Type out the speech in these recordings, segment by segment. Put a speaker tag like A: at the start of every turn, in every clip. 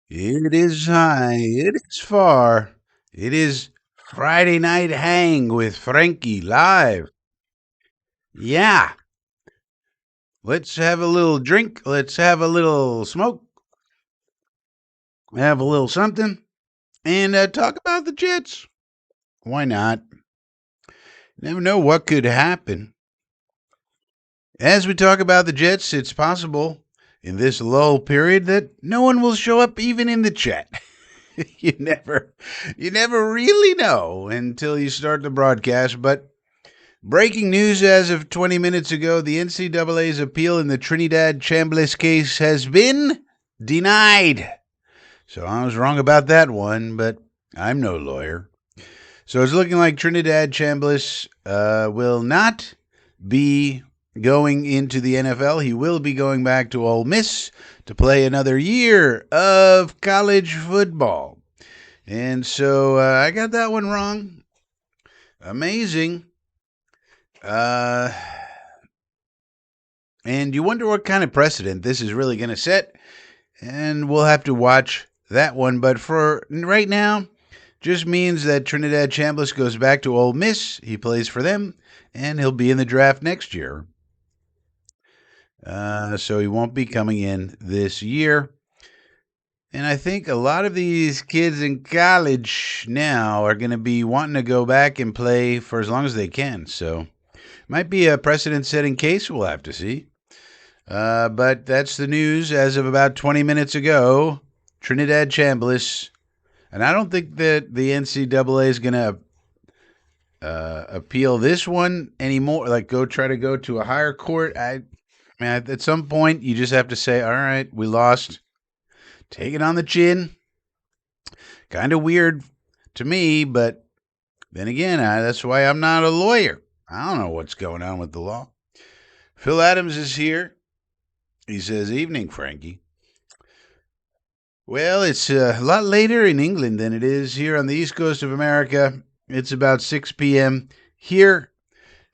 A: It is high, it is far. It is Friday Night Hang with Frankie live. Yeah, let's have a little drink. Let's have a little smoke. Have a little something and talk about the Jets. Why not? Never know what could happen. As we talk about the Jets, it's possible in this lull period that no one will show up even in the chat. you never you never really know until you start the broadcast, but breaking news as of 20 minutes ago, the NCAA's appeal in the Trinidad Chambliss case has been denied. So I was wrong about that one, but I'm no lawyer. So it's looking like Trinidad Chambliss will not be going into the NFL. He will be going back to Ole Miss to play another year of college football. And so I got that one wrong. Amazing. And you wonder what kind of precedent this is really going to set. And we'll have to watch that one. But for right now, just means that Trinidad Chambliss goes back to Ole Miss. He plays for them, and he'll be in the draft next year. So he won't be coming in this year. And I think a lot of these kids in college now are going to be wanting to go back and play for as long as they can. So might be a precedent-setting case. We'll have to see. But that's the news as of about 20 minutes ago. Trinidad Chambliss. And I don't think that the NCAA is going to appeal this one anymore. Like, try to go to a higher court. I mean, at some point, you just have to say, all right, we lost. Take it on the chin. Kind of weird to me, but then again, that's why I'm not a lawyer. I don't know what's going on with the law. Phil Adams is here. He says, evening, Frankie. Well, it's a lot later in England than it is here on the East Coast of America. It's about 6 p.m. here.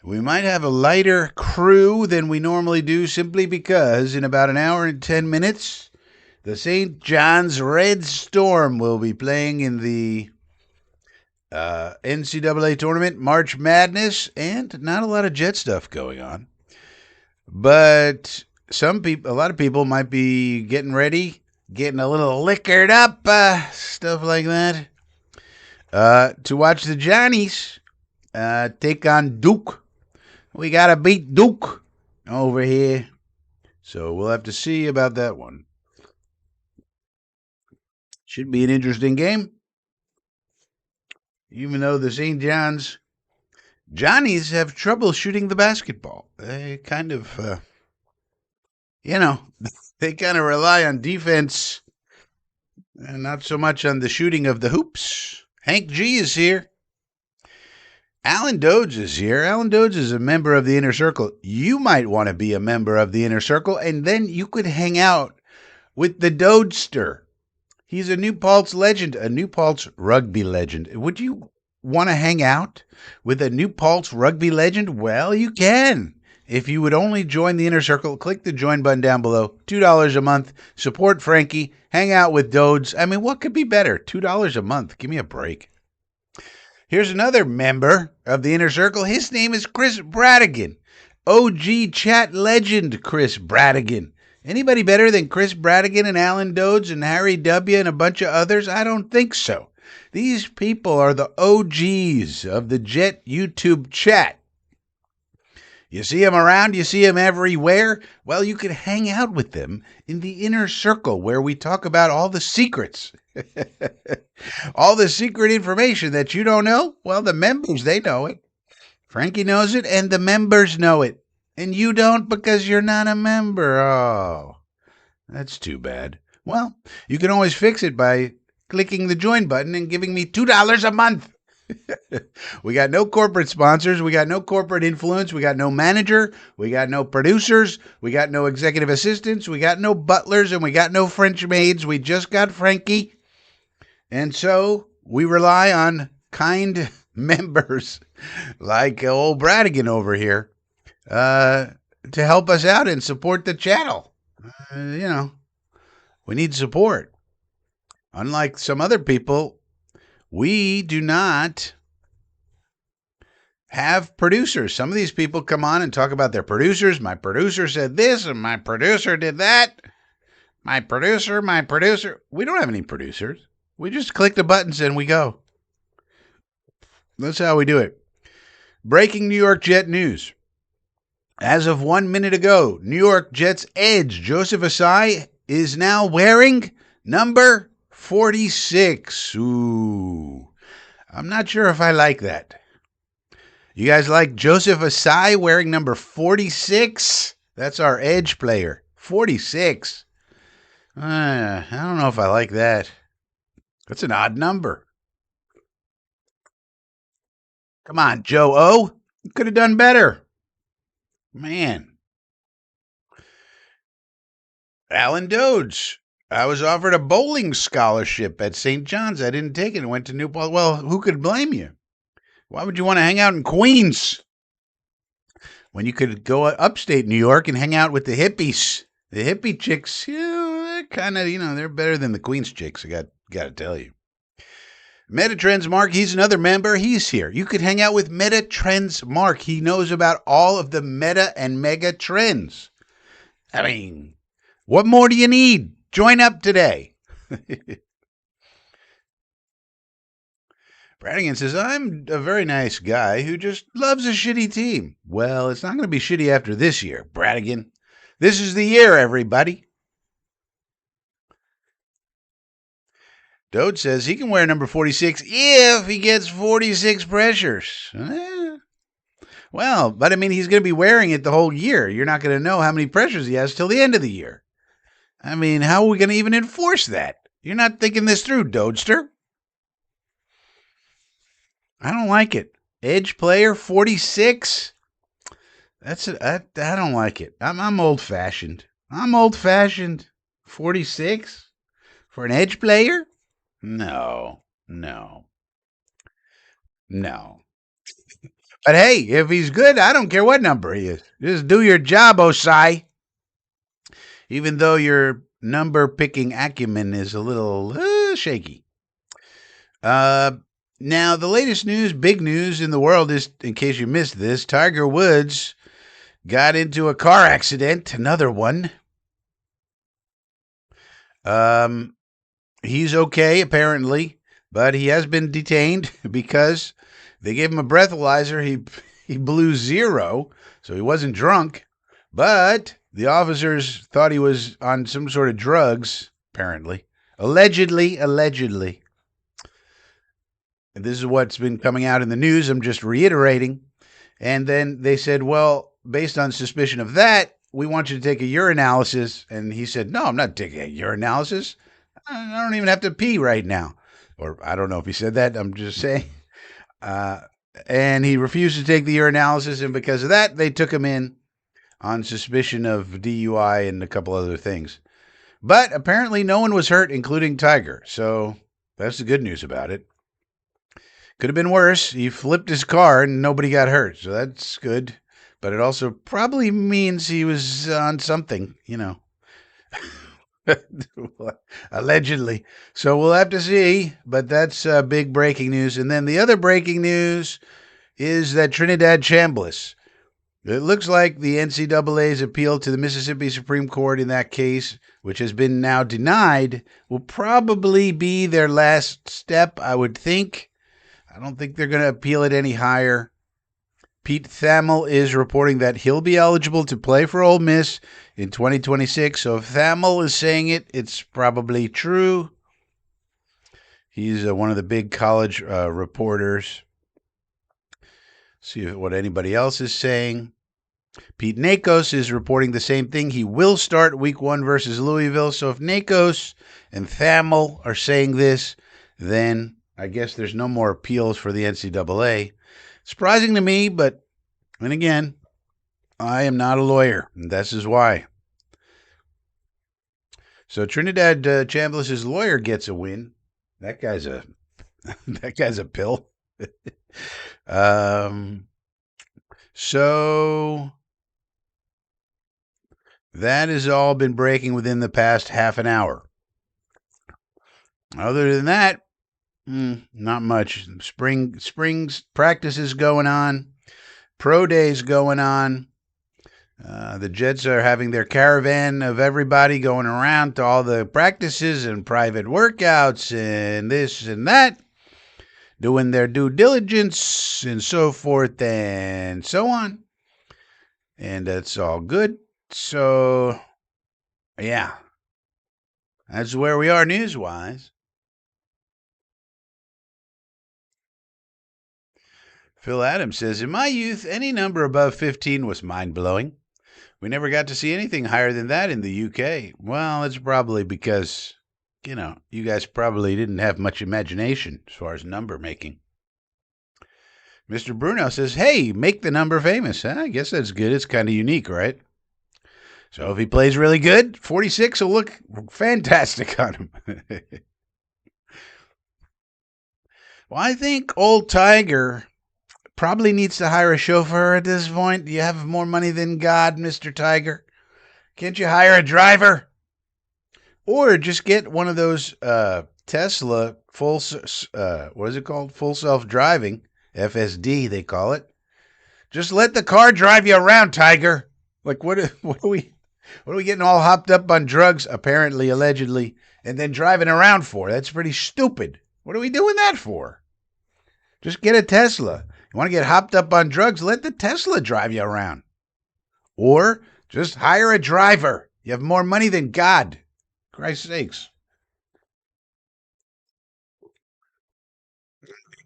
A: We might have a lighter crew than we normally do simply because in about an hour and 10 minutes, the St. John's Red Storm will be playing in the NCAA tournament, March Madness, and not a lot of Jet stuff going on. But a lot of people might be getting ready, getting a little liquored up, stuff like that, to watch the Johnnies take on Duke. We got to beat Duke over here. So we'll have to see about that one. Should be an interesting game. Even though the St. Johnnies have trouble shooting the basketball. They kind of, they kind of rely on defense and not so much on the shooting of the hoops. Hank G is here. Alan Dodge is here. Alan Dodge is a member of the Inner Circle. You might want to be a member of the Inner Circle, and then you could hang out with the Dodester. He's a New Paltz legend, a New Paltz rugby legend. Would you want to hang out with a New Paltz rugby legend? Well, you can. If you would only join the Inner Circle, click the join button down below. $2 a month. Support Frankie. Hang out with Dodge. I mean, what could be better? $2 a month. Give me a break. Here's another member of the Inner Circle. His name is Chris Bradigan. OG chat legend Chris Bradigan. Anybody better than Chris Bradigan and Alan Dodge and Harry W. and a bunch of others? I don't think so. These people are the OGs of the Jet YouTube chat. You see them around, you see them everywhere. Well, you could hang out with them in the Inner Circle where we talk about all the secrets. All the secret information that you don't know. Well, the members, they know it. Frankie knows it, and the members know it. And you don't because you're not a member. Oh, that's too bad. Well, you can always fix it by clicking the join button and giving me $2 a month. We got no corporate sponsors. We got no corporate influence. We got no manager. We got no producers. We got no executive assistants. We got no butlers, and we got no French maids. We just got Frankie. And so we rely on kind members like old Bradigan over here to help us out and support the channel. We need support. Unlike some other people, we do not have producers. Some of these people come on and talk about their producers. My producer said this, and my producer did that. My producer. We don't have any producers. We just click the buttons and we go. That's how we do it. Breaking New York Jet news. As of 1 minute ago, New York Jets edge Joseph Asai is now wearing number 46. Ooh, I'm not sure if I like that. You guys like Joseph Asai wearing number 46? That's our edge player. 46. I don't know if I like that. That's an odd number. Come on, Joe O. You could have done better. Man. Alan Dodge. I was offered a bowling scholarship at St. John's. I didn't take it and went to Newport. Well, who could blame you? Why would you want to hang out in Queens when you could go upstate New York and hang out with the hippies? The hippie chicks, they're kind of, they're better than the Queens chicks. I got to tell you. Metatrends Mark, he's another member. He's here. You could hang out with Metatrends Mark. He knows about all of the meta and mega trends. I mean, what more do you need? Join up today. Bradigan says, I'm a very nice guy who just loves a shitty team. Well, it's not going to be shitty after this year, Bradigan. This is the year, everybody. Dode says he can wear number 46 if he gets 46 pressures. Well, but I mean, he's going to be wearing it the whole year. You're not going to know how many pressures he has till the end of the year. I mean, how are we going to even enforce that? You're not thinking this through, Dodester. I don't like it. Edge player 46. I don't like it. I'm old fashioned. 46 for an edge player? No. But hey, if he's good, I don't care what number he is. Just do your job, Osai. Even though your number picking acumen is a little shaky. Now, the latest news, big news in the world is, in case you missed this, Tiger Woods got into a car accident, another one. He's okay, apparently, but he has been detained because they gave him a breathalyzer. He blew 0, so he wasn't drunk, but the officers thought he was on some sort of drugs, apparently. Allegedly. And this is what's been coming out in the news. I'm just reiterating. And then they said, well, based on suspicion of that, we want you to take a urinalysis. And he said, no, I'm not taking a urinalysis. I don't even have to pee right now. Or I don't know if he said that. I'm just saying. And he refused to take the urinalysis. And because of that, they took him in on suspicion of DUI and a couple other things. But apparently no one was hurt, including Tiger. So that's the good news about it. Could have been worse. He flipped his car and nobody got hurt. So that's good. But it also probably means he was on something, Allegedly. So we'll have to see. But that's big breaking news. And then the other breaking news is that Trinidad Chambliss. It looks like the NCAA's appeal to the Mississippi Supreme Court in that case, which has been now denied, will probably be their last step, I would think. I don't think they're going to appeal it any higher. Pete Thamel is reporting that he'll be eligible to play for Ole Miss in 2026. So if Thamel is saying it, it's probably true. He's one of the big college reporters. See what anybody else is saying. Pete Nakos is reporting the same thing. He will start week 1 versus Louisville. So if Nakos and Thamel are saying this, then I guess there's no more appeals for the NCAA. Surprising to me, but then again, I am not a lawyer, and this is why. So Trinidad Chambliss's lawyer gets a win. That guy's a pill. So that has all been breaking within the past half an hour. Other than that, not much. Springs practices going on, pro days going on. The Jets are having their caravan of everybody going around to all the practices and private workouts and this and that, doing their due diligence and so forth and so on. And that's all good. So, yeah, that's where we are news-wise. Phil Adams says, in my youth, any number above 15 was mind-blowing. We never got to see anything higher than that in the UK. Well, it's probably because, you guys probably didn't have much imagination as far as number making. Mr. Bruno says, hey, make the number famous. I guess that's good. It's kind of unique, right? So if he plays really good, 46 will look fantastic on him. Well, I think old Tiger probably needs to hire a chauffeur at this point. You have more money than God, Mr. Tiger. Can't you hire a driver? Or just get one of those Tesla full, what is it called? Full self-driving, FSD they call it. Just let the car drive you around, Tiger. Like what are we getting all hopped up on drugs, apparently, allegedly, and then driving around for? That's pretty stupid. What are we doing that for? Just get a Tesla. You want to get hopped up on drugs? Let the Tesla drive you around. Or just hire a driver. You have more money than God. Christ's sakes.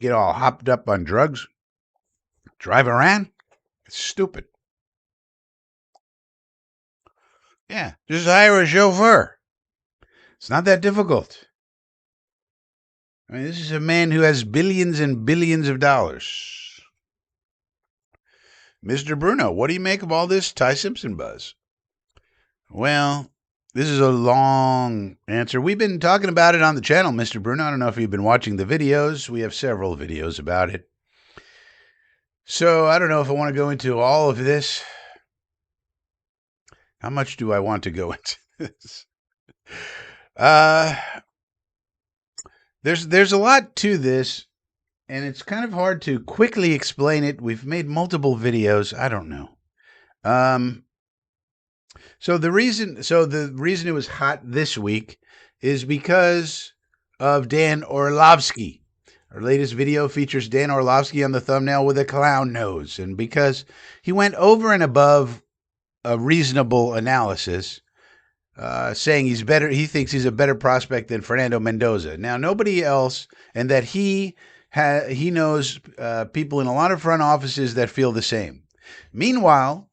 A: Get all hopped up on drugs. Drive around? It's stupid. Yeah, just hire a chauffeur. It's not that difficult. I mean, this is a man who has billions and billions of dollars. Mr. Bruno, what do you make of all this Ty Simpson buzz? Well, this is a long answer. We've been talking about it on the channel, Mr. Bruno. I don't know if you've been watching the videos. We have several videos about it. So I don't know if I want to go into all of this. How much do I want to go into this? There's a lot to this, and it's kind of hard to quickly explain it. We've made multiple videos. I don't know. So the reason it was hot this week is because of Dan Orlovsky. Our latest video features Dan Orlovsky on the thumbnail with a clown nose, and because he went over and above a reasonable analysis, saying he's better. He thinks he's a better prospect than Fernando Mendoza. Now, nobody else, and that he knows people in a lot of front offices that feel the same. Meanwhile,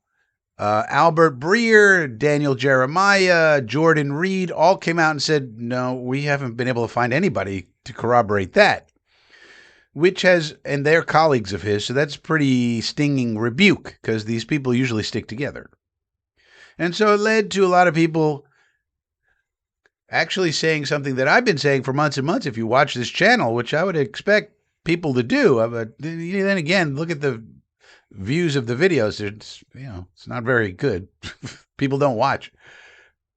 A: Albert Breer, Daniel Jeremiah, Jordan Reed all came out and said, no, we haven't been able to find anybody to corroborate that, and they're colleagues of his, so that's pretty stinging rebuke because these people usually stick together. And so it led to a lot of people actually saying something that I've been saying for months and months if you watch this channel, which I would expect people to do. But then again, look at the views of the videos. It's not very good. People don't watch.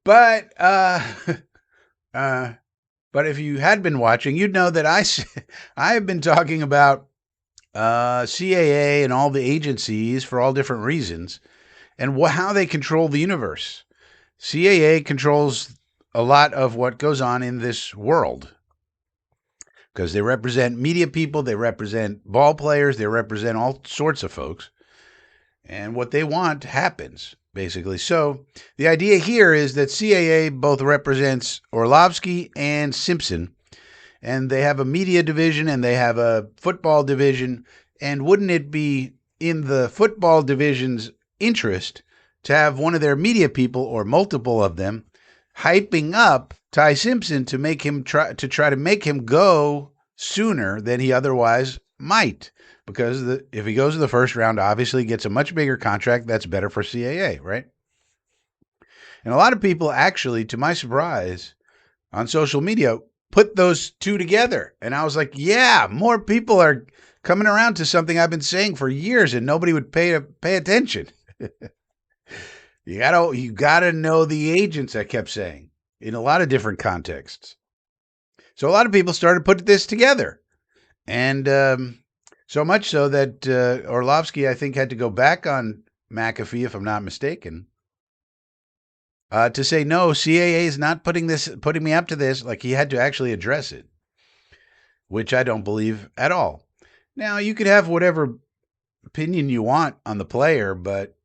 A: But if you had been watching, you'd know that I have been talking about CAA and all the agencies for all different reasons and how they control the universe. CAA controls a lot of what goes on in this world because they represent media people, they represent ball players, they represent all sorts of folks, and what they want happens, basically. So the idea here is that CAA both represents Orlovsky and Simpson, and they have a media division and they have a football division, and wouldn't it be in the football division's interest to have one of their media people or multiple of them hyping up Ty Simpson to make him try to make him go sooner than he otherwise might, because if he goes to the first round, obviously he gets a much bigger contract. That's better for CAA, right? And a lot of people actually, to my surprise, on social media put those two together, and I was like, yeah, more people are coming around to something I've been saying for years, and nobody would pay attention. You gotta know the agents, I kept saying, in a lot of different contexts. So a lot of people started putting this together. And so much so that Orlovsky, I think, had to go back on McAfee, if I'm not mistaken, to say, no, CAA is not putting me up to this. Like, he had to actually address it, which I don't believe at all. Now, you could have whatever opinion you want on the player, but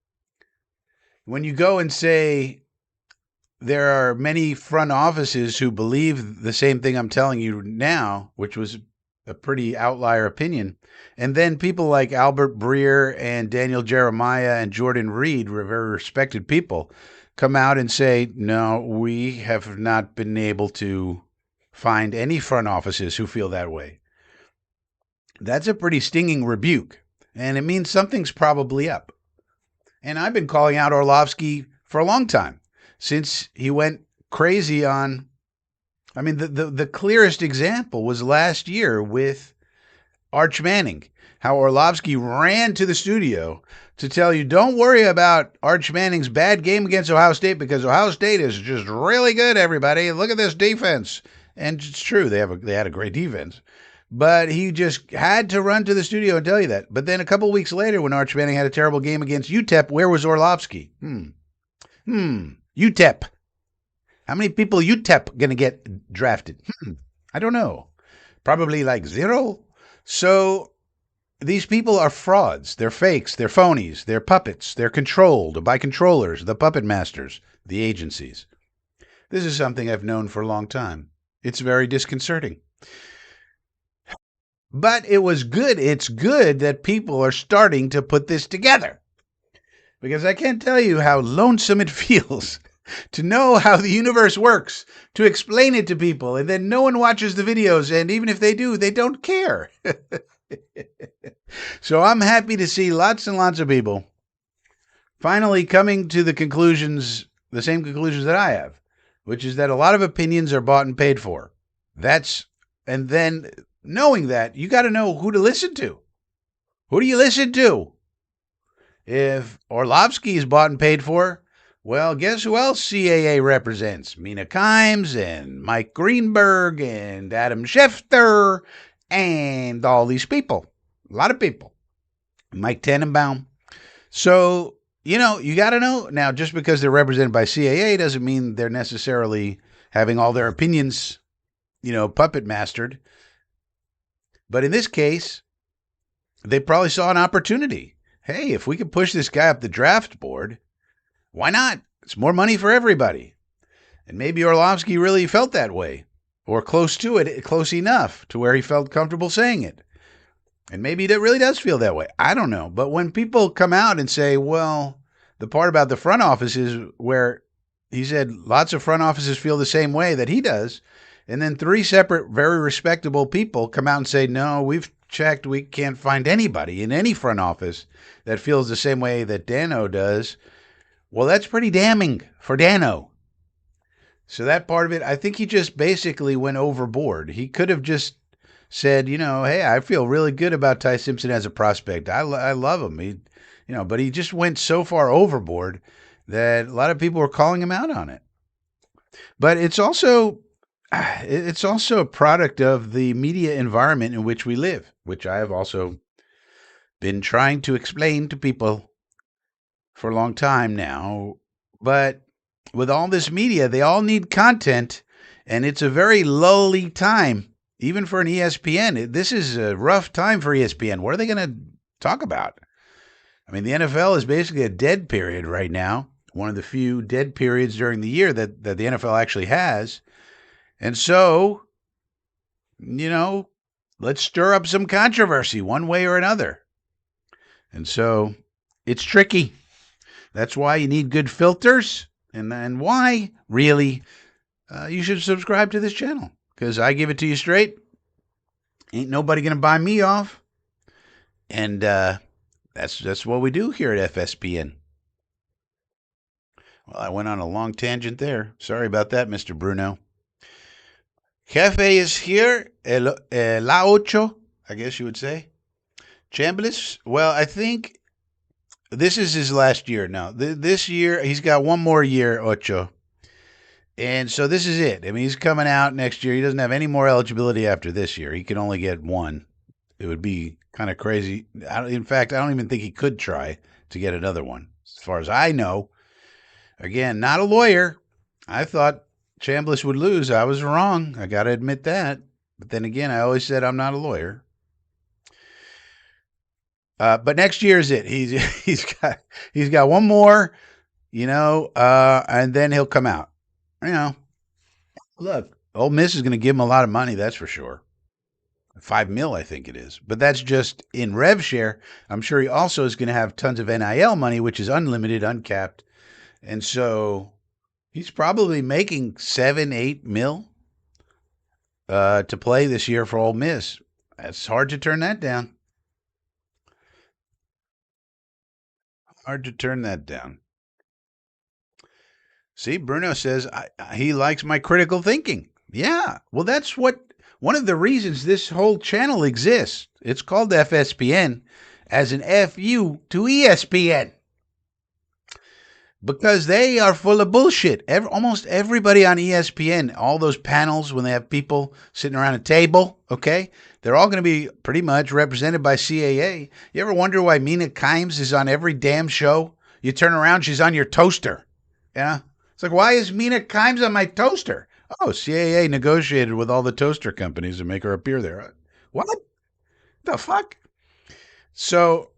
A: when you go and say there are many front offices who believe the same thing I'm telling you now, which was a pretty outlier opinion, and then people like Albert Breer and Daniel Jeremiah and Jordan Reed, very respected people, come out and say, no, we have not been able to find any front offices who feel that way. That's a pretty stinging rebuke, and it means something's probably up. And I've been calling out Orlovsky for a long time, since he went crazy on. I mean, the clearest example was last year with Arch Manning, how Orlovsky ran to the studio to tell you, don't worry about Arch Manning's bad game against Ohio State, because Ohio State is just really good, everybody. Look at this defense. And it's true, they had a great defense. But he just had to run to the studio and tell you that. But then a couple weeks later, when Arch Manning had a terrible game against UTEP, where was Orlovsky? UTEP. How many people UTEP going to get drafted? I don't know. Probably like 0. So these people are frauds. They're fakes. They're phonies. They're puppets. They're controlled by controllers, the puppet masters, the agencies. This is something I've known for a long time. It's very disconcerting. But it was good. It's good that people are starting to put this together. Because I can't tell you how lonesome it feels to know how the universe works, to explain it to people, and then no one watches the videos, and even if they do, they don't care. So I'm happy to see lots and lots of people finally coming to the same conclusions that I have, which is that a lot of opinions are bought and paid for. And then knowing that, you got to know who to listen to. Who do you listen to? If Orlovsky is bought and paid for, well, guess who else CAA represents? Mina Kimes and Mike Greenberg and Adam Schefter and all these people. A lot of people. Mike Tannenbaum. So, you got to know. Now, just because they're represented by CAA doesn't mean they're necessarily having all their opinions, puppet mastered. But in this case, they probably saw an opportunity. Hey, if we could push this guy up the draft board, why not? It's more money for everybody. And maybe Orlovsky really felt that way, or close to it, close enough to where he felt comfortable saying it. And maybe it really does feel that way. I don't know. But when people come out and say, well, the part about the front office is where he said lots of front offices feel the same way that he does. And then 3 separate, very respectable people come out and say, no, we've checked. We can't find anybody in any front office that feels the same way that Dano does. Well, that's pretty damning for Dano. So that part of it, I think he just basically went overboard. He could have just said, hey, I feel really good about Ty Simpson as a prospect. I love him. But he just went so far overboard that a lot of people were calling him out on it. But it's also a product of the media environment in which we live, which I have also been trying to explain to people for a long time now. But with all this media, they all need content, and it's a very lully time, even for an ESPN. This is a rough time for ESPN. What are they going to talk about? I mean, the NFL is basically a dead period right now, one of the few dead periods during the year that the NFL actually has. And so, let's stir up some controversy one way or another. And so it's tricky. That's why you need good filters, and why, really, you should subscribe to this channel, because I give it to you straight. Ain't nobody going to buy me off. And that's what we do here at FSPN. Well, I went on a long tangent there. Sorry about that, Mr. Bruno. Jefe is here, La Ocho, I guess you would say. Chambliss, well, I think this is his last year now. This year, he's got one more year, Ocho. And so this is it. I mean, he's coming out next year. He doesn't have any more eligibility after this year. He can only get one. It would be kind of crazy. In fact, I don't even think he could try to get another one. As far as I know, again, not a lawyer. I thought Chambliss would lose. I was wrong. I got to admit that. But then again, I always said I'm not a lawyer. But next year is it. He's got one more, and then he'll come out. You know, look, Ole Miss is going to give him a lot of money. That's for sure. 5 mil, I think it is. But that's just in rev share. I'm sure he also is going to have tons of NIL money, which is unlimited, uncapped. And so he's probably making 7-8 mil to play this year for Ole Miss. That's hard to turn that down. Hard to turn that down. See, Bruno says he likes my critical thinking. Yeah. Well, that's one of the reasons this whole channel exists. It's called FSPN as an FU to ESPN. Because they are full of bullshit. Almost everybody on ESPN, all those panels when they have people sitting around a table, okay, they're all going to be pretty much represented by CAA. You ever wonder why Mina Kimes is on every damn show? You turn around, she's on your toaster. Yeah? It's like, why is Mina Kimes on my toaster? Oh, CAA negotiated with all the toaster companies to make her appear there. What the fuck? So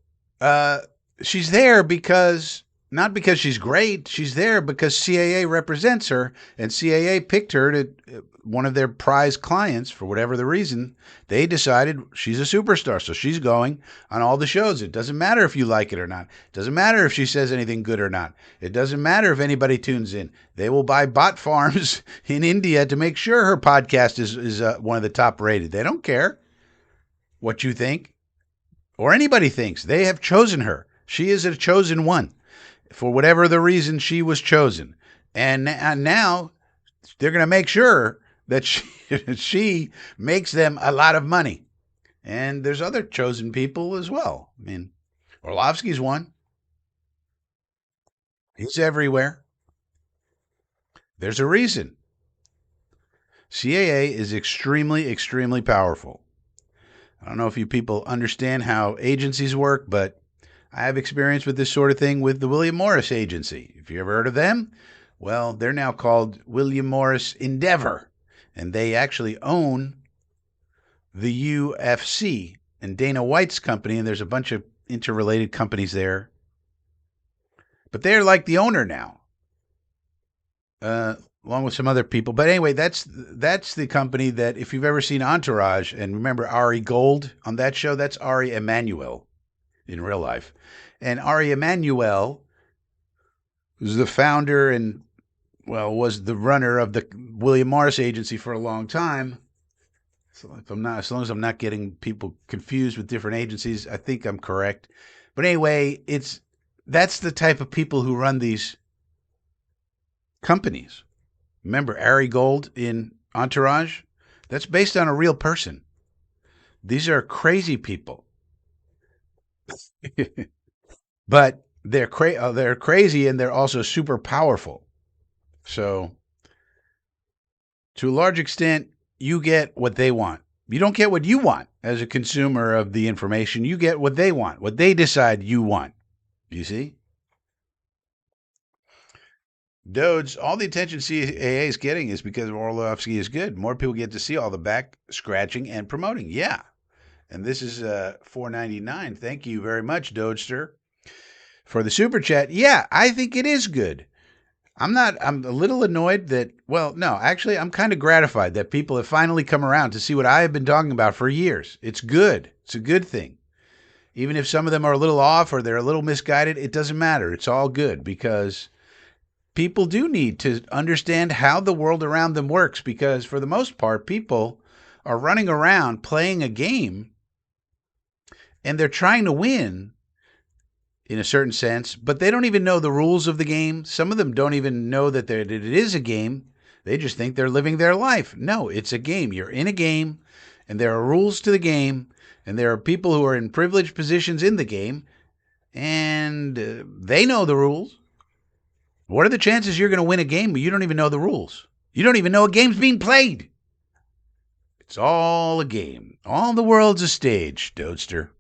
A: she's there because... not because she's great. She's there because CAA represents her, and CAA picked her to one of their prize clients for whatever the reason. They decided she's a superstar, so she's going on all the shows. It doesn't matter if you like it or not. It doesn't matter if she says anything good or not. It doesn't matter if anybody tunes in. They will buy bot farms in India to make sure her podcast is one of the top rated. They don't care what you think or anybody thinks. They have chosen her. She is a chosen one. For whatever the reason, she was chosen. And now they're going to make sure that she makes them a lot of money. And there's other chosen people as well. I mean, Orlovsky's one. He's everywhere. There's a reason. CAA is extremely, extremely powerful. I don't know if you people understand how agencies work, but I have experience with this sort of thing with the William Morris Agency. If you ever heard of them, well, they're now called William Morris Endeavor, and they actually own the UFC and Dana White's company, and there's a bunch of interrelated companies there. But they're like the owner now, along with some other people. But anyway, that's the company that, if you've ever seen Entourage, and remember Ari Gold on that show, that's Ari Emanuel in real life. And Ari Emanuel was the founder and, well, was the runner of the William Morris Agency for a long time. So as long as I'm not getting people confused with different agencies, I think I'm correct. But anyway, that's the type of people who run these companies. Remember Ari Gold in Entourage? That's based on a real person. These are crazy people. But they're crazy, and they're also super powerful. So to a large extent, you get what they want. You don't get what you want as a consumer of the information. You get what they want, what they decide you want. You see? Dodes, all the attention CAA is getting is because Orlovsky is good. More people get to see all the back scratching and promoting. Yeah. And this is $4.99. Thank you very much, Dodester, for the super chat. Yeah, I think it is good. I'm a little annoyed that, well, no, actually, I'm kind of gratified that people have finally come around to see what I have been talking about for years. It's good. It's a good thing. Even if some of them are a little off or they're a little misguided, it doesn't matter. It's all good because people do need to understand how the world around them works, because for the most part, people are running around playing a game and they're trying to win in a certain sense, but they don't even know the rules of the game. Some of them don't even know that it is a game. They just think they're living their life. No, it's a game. You're in a game, and there are rules to the game, and there are people who are in privileged positions in the game, and they know the rules. What are the chances you're going to win a game but you don't even know the rules? You don't even know a game's being played. It's all a game. All the world's a stage, Dodester.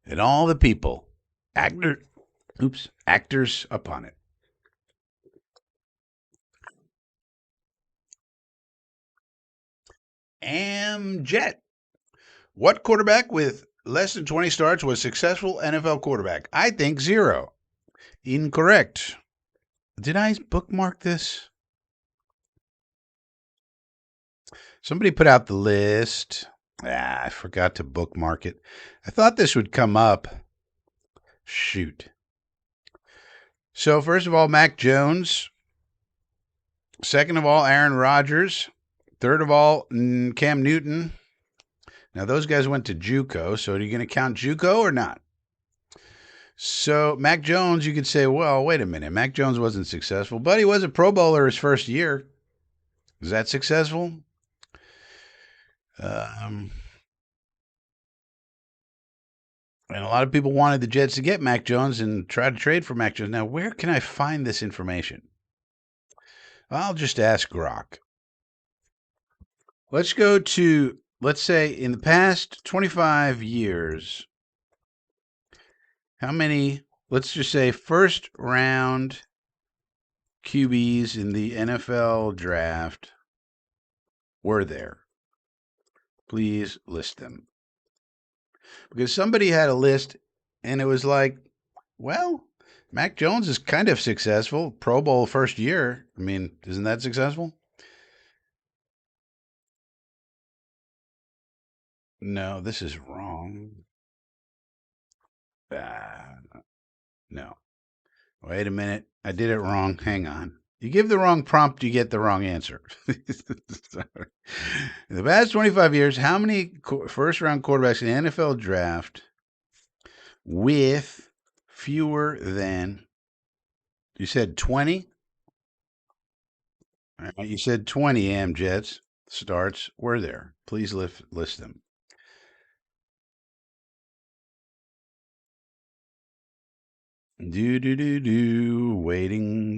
A: And all the people, actors upon it. Amjet. What quarterback with less than 20 starts was successful NFL quarterback? I think zero. Incorrect. Did I bookmark this? Somebody put out the list. I forgot to bookmark it. I thought this would come up. Shoot. So, first of all, Mac Jones. Second of all, Aaron Rodgers. Third of all, Cam Newton. Now, those guys went to JUCO, so are you going to count JUCO or not? So, Mac Jones, you could say, well, wait a minute. Mac Jones wasn't successful, but he was a Pro Bowler his first year. Is that successful? And a lot of people wanted the Jets to get Mac Jones and try to trade for Mac Jones. Now, where can I find this information? I'll just ask Grok. Let's go to, let's say, in the past 25 years, how many, let's just say, first round QBs in the NFL draft were there? Please list them. Because somebody had a list and it was like, well, Mac Jones is kind of successful. Pro Bowl first year. I mean, isn't that successful? No, this is wrong. No. Wait a minute. I did it wrong. Hang on. You give the wrong prompt, you get the wrong answer. Sorry. In the past 25 years, how many first round quarterbacks in the NFL draft with fewer than, you said 20? You said 20 Amjets starts were there. Please list them.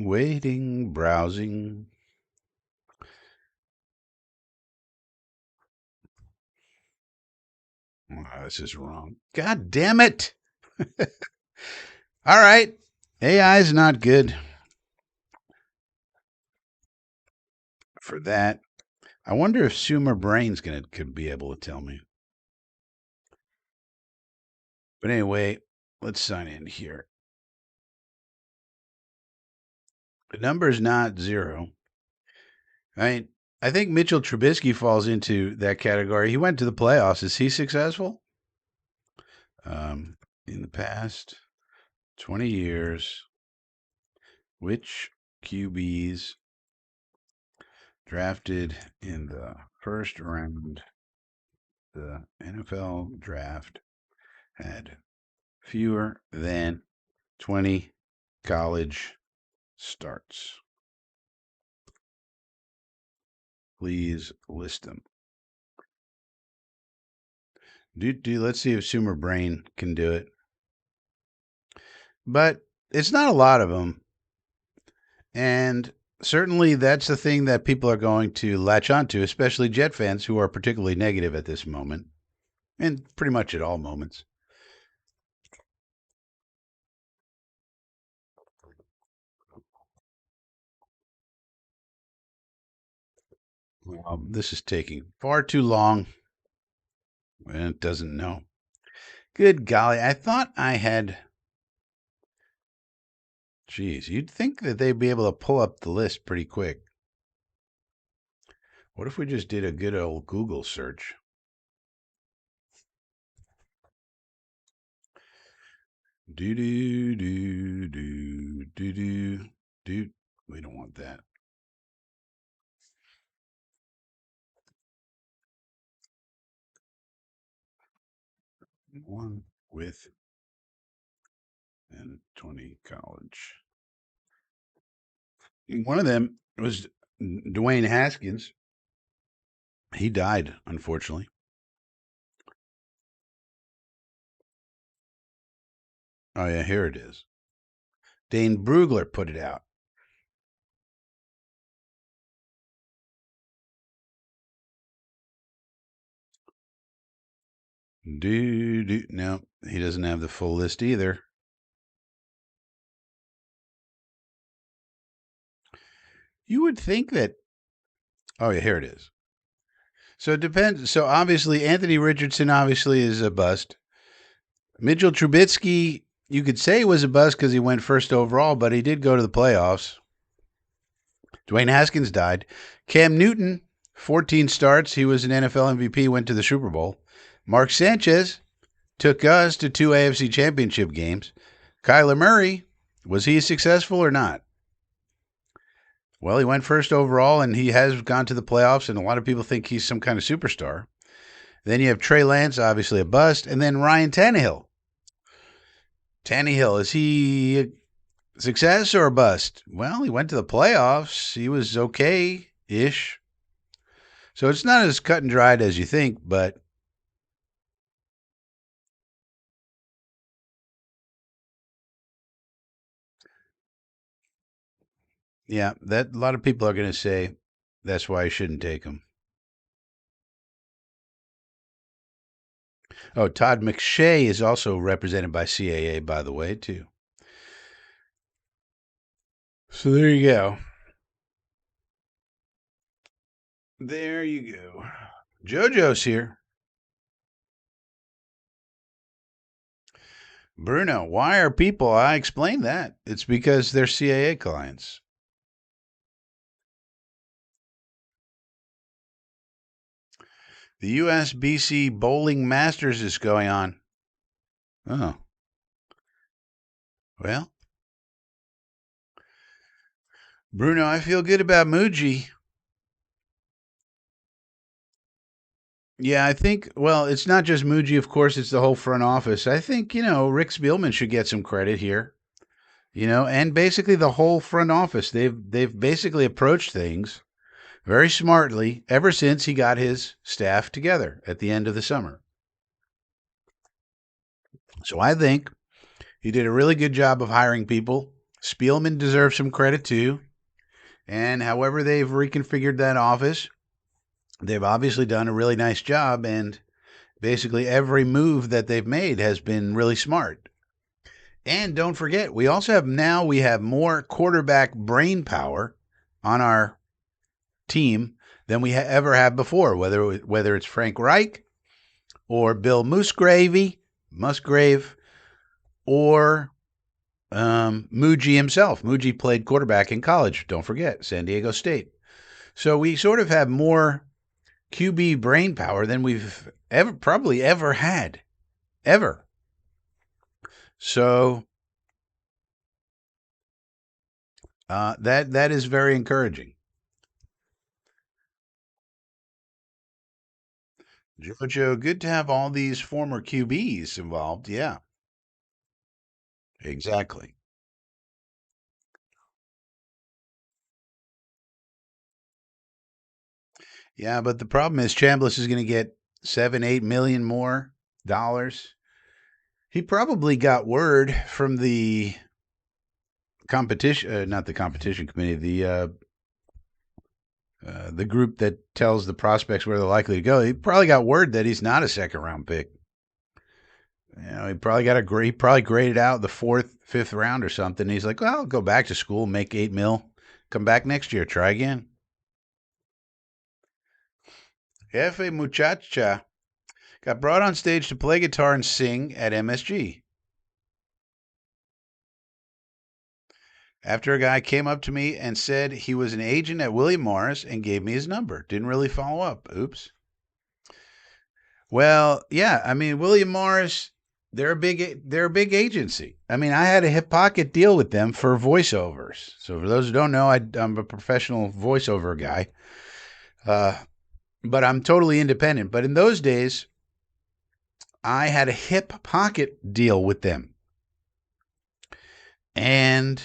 A: Waiting, browsing. Oh, this is wrong. God damn it. All right. AI is not good for that. I wonder if Sumer Brain's could be able to tell me. But anyway, let's sign in here. The number is not zero. I think Mitchell Trubisky falls into that category. He went to the playoffs. Is he successful? In the past 20 years, which QBs drafted in the first round, the NFL draft, had fewer than 20 college starts? Please list them. Let's see if Sumer Brain can do it. But it's not a lot of them. And certainly that's the thing that people are going to latch onto, especially Jet fans who are particularly negative at this moment and pretty much at all moments. This is taking far too long. And it doesn't know. Good golly. I thought I had. Geez, you'd think that they'd be able to pull up the list pretty quick. What if we just did a good old Google search? Do. We don't want that. One with and 20 college. One of them was Dwayne Haskins. He died, unfortunately. Oh, yeah, here it is. Dane Brugler put it out. No, he doesn't have the full list either. You would think that. Oh, yeah, here it is. So it depends. So obviously, Anthony Richardson obviously is a bust. Mitchell Trubisky, you could say was a bust because he went first overall, but he did go to the playoffs. Dwayne Haskins died. Cam Newton, 14 starts. He was an NFL MVP, went to the Super Bowl. Mark Sanchez took us to 2 AFC championship games. Kyler Murray, was he successful or not? Well, he went first overall, and he has gone to the playoffs, and a lot of people think he's some kind of superstar. Then you have Trey Lance, obviously a bust, and then Ryan Tannehill. Tannehill, is he a success or a bust? Well, he went to the playoffs. He was okay-ish. So it's not as cut and dried as you think, but yeah, that a lot of people are going to say that's why I shouldn't take him. Oh, Todd McShay is also represented by CAA, by the way, too. So there you go. There you go. JoJo's here. Bruno, why are people? I explained that. It's because they're CAA clients. The USBC Bowling Masters is going on. Oh, well, Bruno, I feel good about Muji. Yeah, I think, well, it's not just Muji, of course, it's the whole front office. I think, Rick Spielman should get some credit here. And basically the whole front office. They've basically approached things very smartly ever since he got his staff together at the end of the summer. So I think he did a really good job of hiring people. Spielman deserves some credit too. And however they've reconfigured that office, they've obviously done a really nice job. And basically every move that they've made has been really smart. And don't forget, we have more quarterback brain power on our team than we ever have before. Whether it's Frank Reich or Bill Musgrave, or Muji himself. Muji played quarterback in college. Don't forget, San Diego State. So we sort of have more QB brain power than we've probably ever had, ever. So that is very encouraging. Jojo, good to have all these former QBs involved. Yeah, exactly. Yeah, but the problem is Chambliss is going to get 7-8 million more dollars. He probably got word from the competition, not the competition committee, the group that tells the prospects where they're likely to go. He probably got word that he's not a second round pick. He probably graded out the fourth, fifth round or something. He's like, well, I'll go back to school, make 8 mil, come back next year, try again. Jefe Muchacha got brought on stage to play guitar and sing at MSG. After a guy came up to me and said he was an agent at William Morris and gave me his number. Didn't really follow up. Oops. Well, yeah, I mean William Morris, they're a big agency. I mean, I had a hip pocket deal with them for voiceovers. So for those who don't know, I'm a professional voiceover guy. But I'm totally independent. But in those days, I had a hip pocket deal with them. And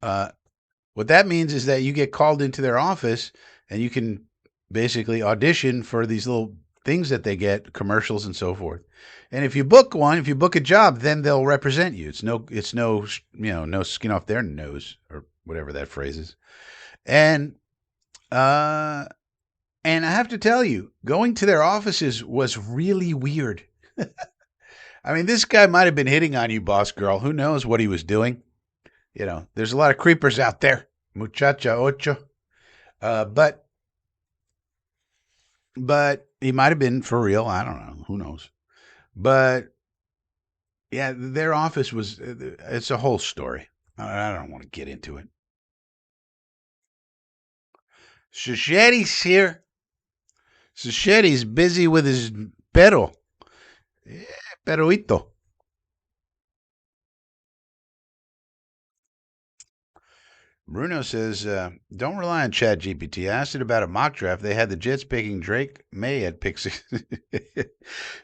A: what that means is that you get called into their office and you can basically audition for these little things that they get, commercials and so forth. And if you book a job, then they'll represent you. It's no skin off their nose or whatever that phrase is. And And I have to tell you, going to their offices was really weird. I mean, this guy might have been hitting on you, boss girl. Who knows what he was doing? You know, there's a lot of creepers out there. Muchacha ocho. Uh, but but he might have been for real. I don't know. Who knows? But yeah, their office was. It's a whole story. I don't want to get into it. Shichetti's here. Shichetti's busy with his perro. Yeah, perroito. Bruno says, don't rely on ChatGPT. I asked it about a mock draft. They had the Jets picking Drake May at pick six.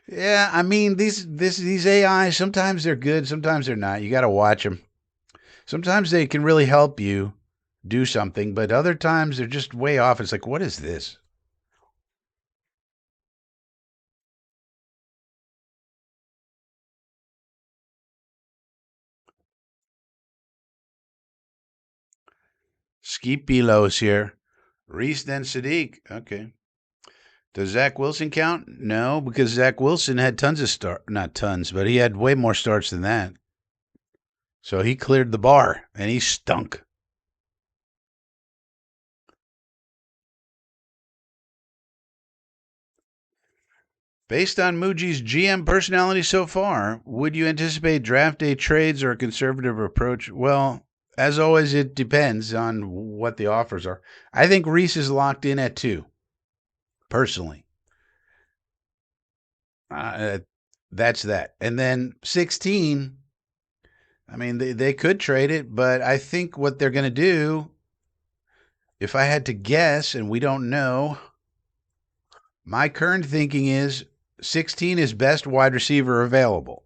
A: Yeah, I mean, these AI, sometimes they're good, sometimes they're not. You got to watch them. Sometimes they can really help you do something, but other times they're just way off. It's like, what is this? Skipilos here. Reese then Sadiq. Okay. Does Zach Wilson count? No, because Zach Wilson had tons of not tons, but he had way more starts than that. So he cleared the bar and he stunk. Based on Muji's GM personality so far, would you anticipate draft day trades or a conservative approach? Well, as always, it depends on what the offers are. I think Reese is locked in at 2, personally. That's that. And then 16, I mean, they could trade it, but I think what they're going to do, if I had to guess, and we don't know, my current thinking is 16 is best wide receiver available.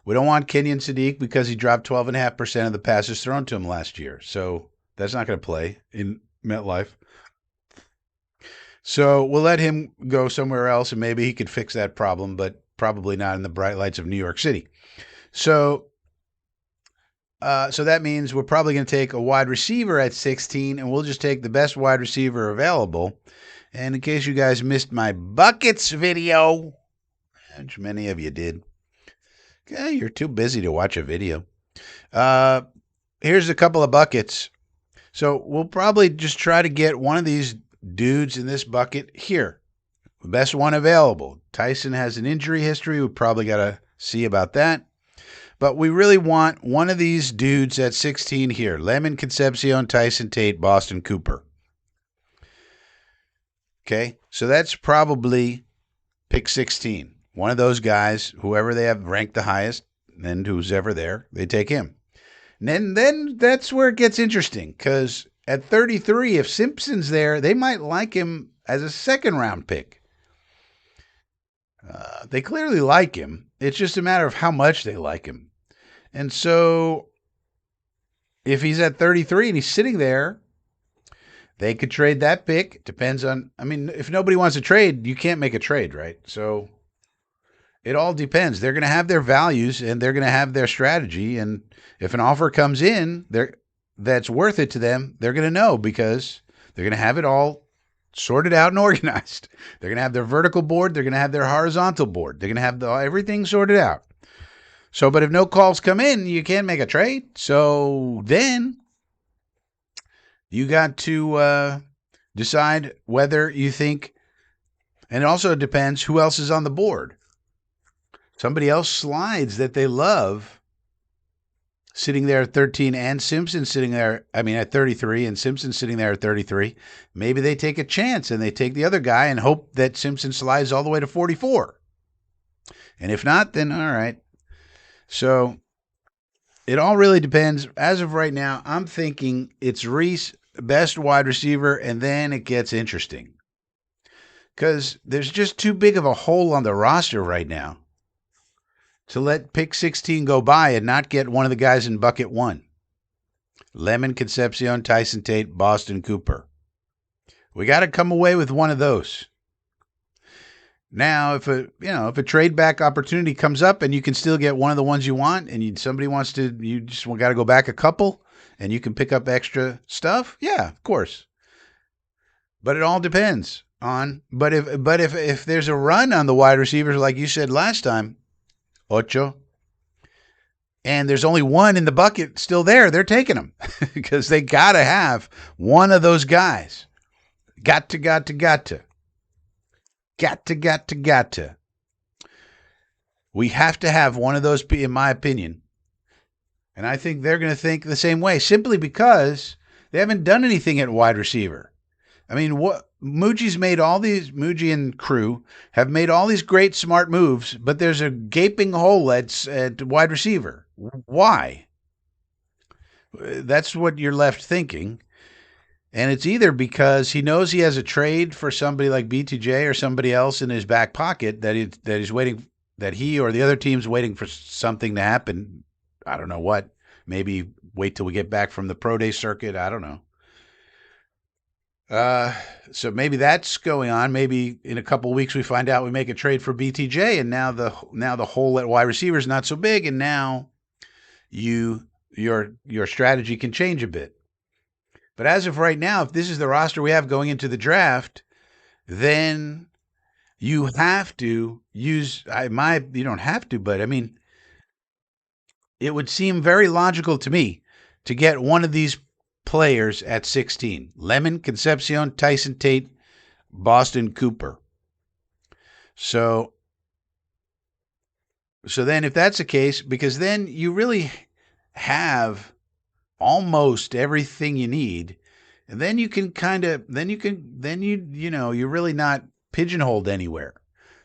A: We don't want Kenyon Sadiq because he dropped 12.5% of the passes thrown to him last year. So that's not going to play in MetLife. So we'll let him go somewhere else and maybe he could fix that problem, but probably not in the bright lights of New York City. So so that means we're probably going to take a wide receiver at 16 and we'll just take the best wide receiver available. And in case you guys missed my buckets video, which many of you did, okay, you're too busy to watch a video. Here's a couple of buckets. So we'll probably just try to get one of these dudes in this bucket here. Best one available. Tyson has an injury history. We probably got to see about that. But we really want one of these dudes at 16 here. Lemon Concepcion, Tyson Tate, Boston Cooper. Okay, so that's probably pick 16. One of those guys, whoever they have ranked the highest, and who's ever there, they take him. And then that's where it gets interesting, because at 33, if Simpson's there, they might like him as a second-round pick. They clearly like him. It's just a matter of how much they like him. And so if he's at 33 and he's sitting there, they could trade that pick. Depends on, I mean, if nobody wants to trade, you can't make a trade, right? So it all depends. They're going to have their values and they're going to have their strategy. And if an offer comes in that's worth it to them, they're going to know because they're going to have it all sorted out and organized. They're going to have their vertical board. They're going to have their horizontal board. They're going to have everything sorted out. So, but if no calls come in, you can't make a trade. So then you got to decide whether you think, and it also depends who else is on the board. Somebody else slides that they love sitting there at 13 and Simpson sitting there, at 33 and Simpson sitting there at 33. Maybe they take a chance and they take the other guy and hope that Simpson slides all the way to 44. And if not, then all right. So it all really depends. As of right now, I'm thinking it's Reese, best wide receiver, and then it gets interesting. Because there's just too big of a hole on the roster right now to let pick 16 go by and not get one of the guys in bucket 1. Lemon Concepcion, Tyson Tate, Boston Cooper. We got to come away with one of those. Now, if a trade back opportunity comes up and you can still get one of the ones you want, and somebody wants to, you just got to go back a couple, and you can pick up extra stuff. Yeah, of course. But it all depends on. But if there's a run on the wide receivers, like you said last time, ocho, and there's only one in the bucket still there, they're taking them because they got to have one of those guys. Got to, got to, got to. Got to, got to, got to. We have to have one of those, in my opinion. And I think they're going to think the same way simply because they haven't done anything at wide receiver. I mean, what Muji and crew have made all these great, smart moves, but there's a gaping hole at wide receiver. Why? That's what you're left thinking. And it's either because he knows he has a trade for somebody like BTJ or somebody else in his back pocket that he's waiting, that he or the other team's waiting for something to happen. I don't know what. Maybe wait till we get back from the pro day circuit. I don't know. So maybe that's going on. Maybe in a couple of weeks we find out we make a trade for BTJ, and now the hole at wide receiver is not so big, and now your strategy can change a bit. But as of right now, if this is the roster we have going into the draft, then you have to use you don't have to, but I mean, it would seem very logical to me to get one of these players at 16. Lemon, Concepcion, Tyson Tate, Boston Cooper. So then if that's the case, because then you really have almost everything you need, and then you can you're really not pigeonholed anywhere.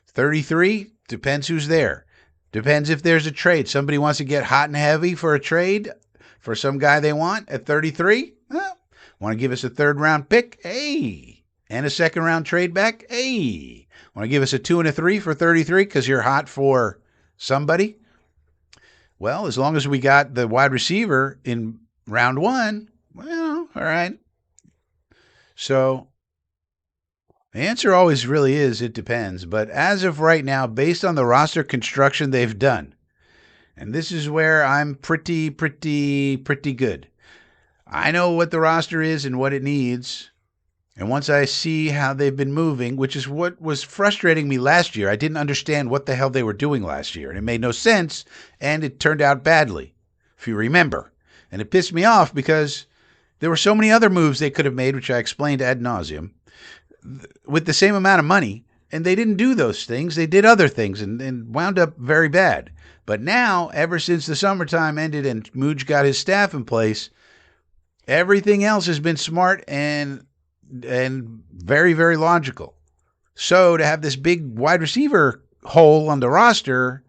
A: 33 depends who's there. Depends if there's a trade. Somebody wants to get hot and heavy for a trade for some guy they want at 33. Want to give us a third-round pick? Hey. And a second-round trade back? Hey. Want to give us a 2 and a 3 for 33 because you're hot for somebody? Well, as long as we got the wide receiver in round 1, well, all right. So the answer always really is it depends. But as of right now, based on the roster construction they've done, and this is where I'm pretty good. I know what the roster is and what it needs. And once I see how they've been moving, which is what was frustrating me last year, I didn't understand what the hell they were doing last year. And it made no sense, and it turned out badly, if you remember. And it pissed me off because there were so many other moves they could have made, which I explained ad nauseum, with the same amount of money. And they didn't do those things. They did other things and wound up very bad. But now, ever since the summertime ended and Mooj got his staff in place, everything else has been smart and very, very logical. So to have this big wide receiver hole on the roster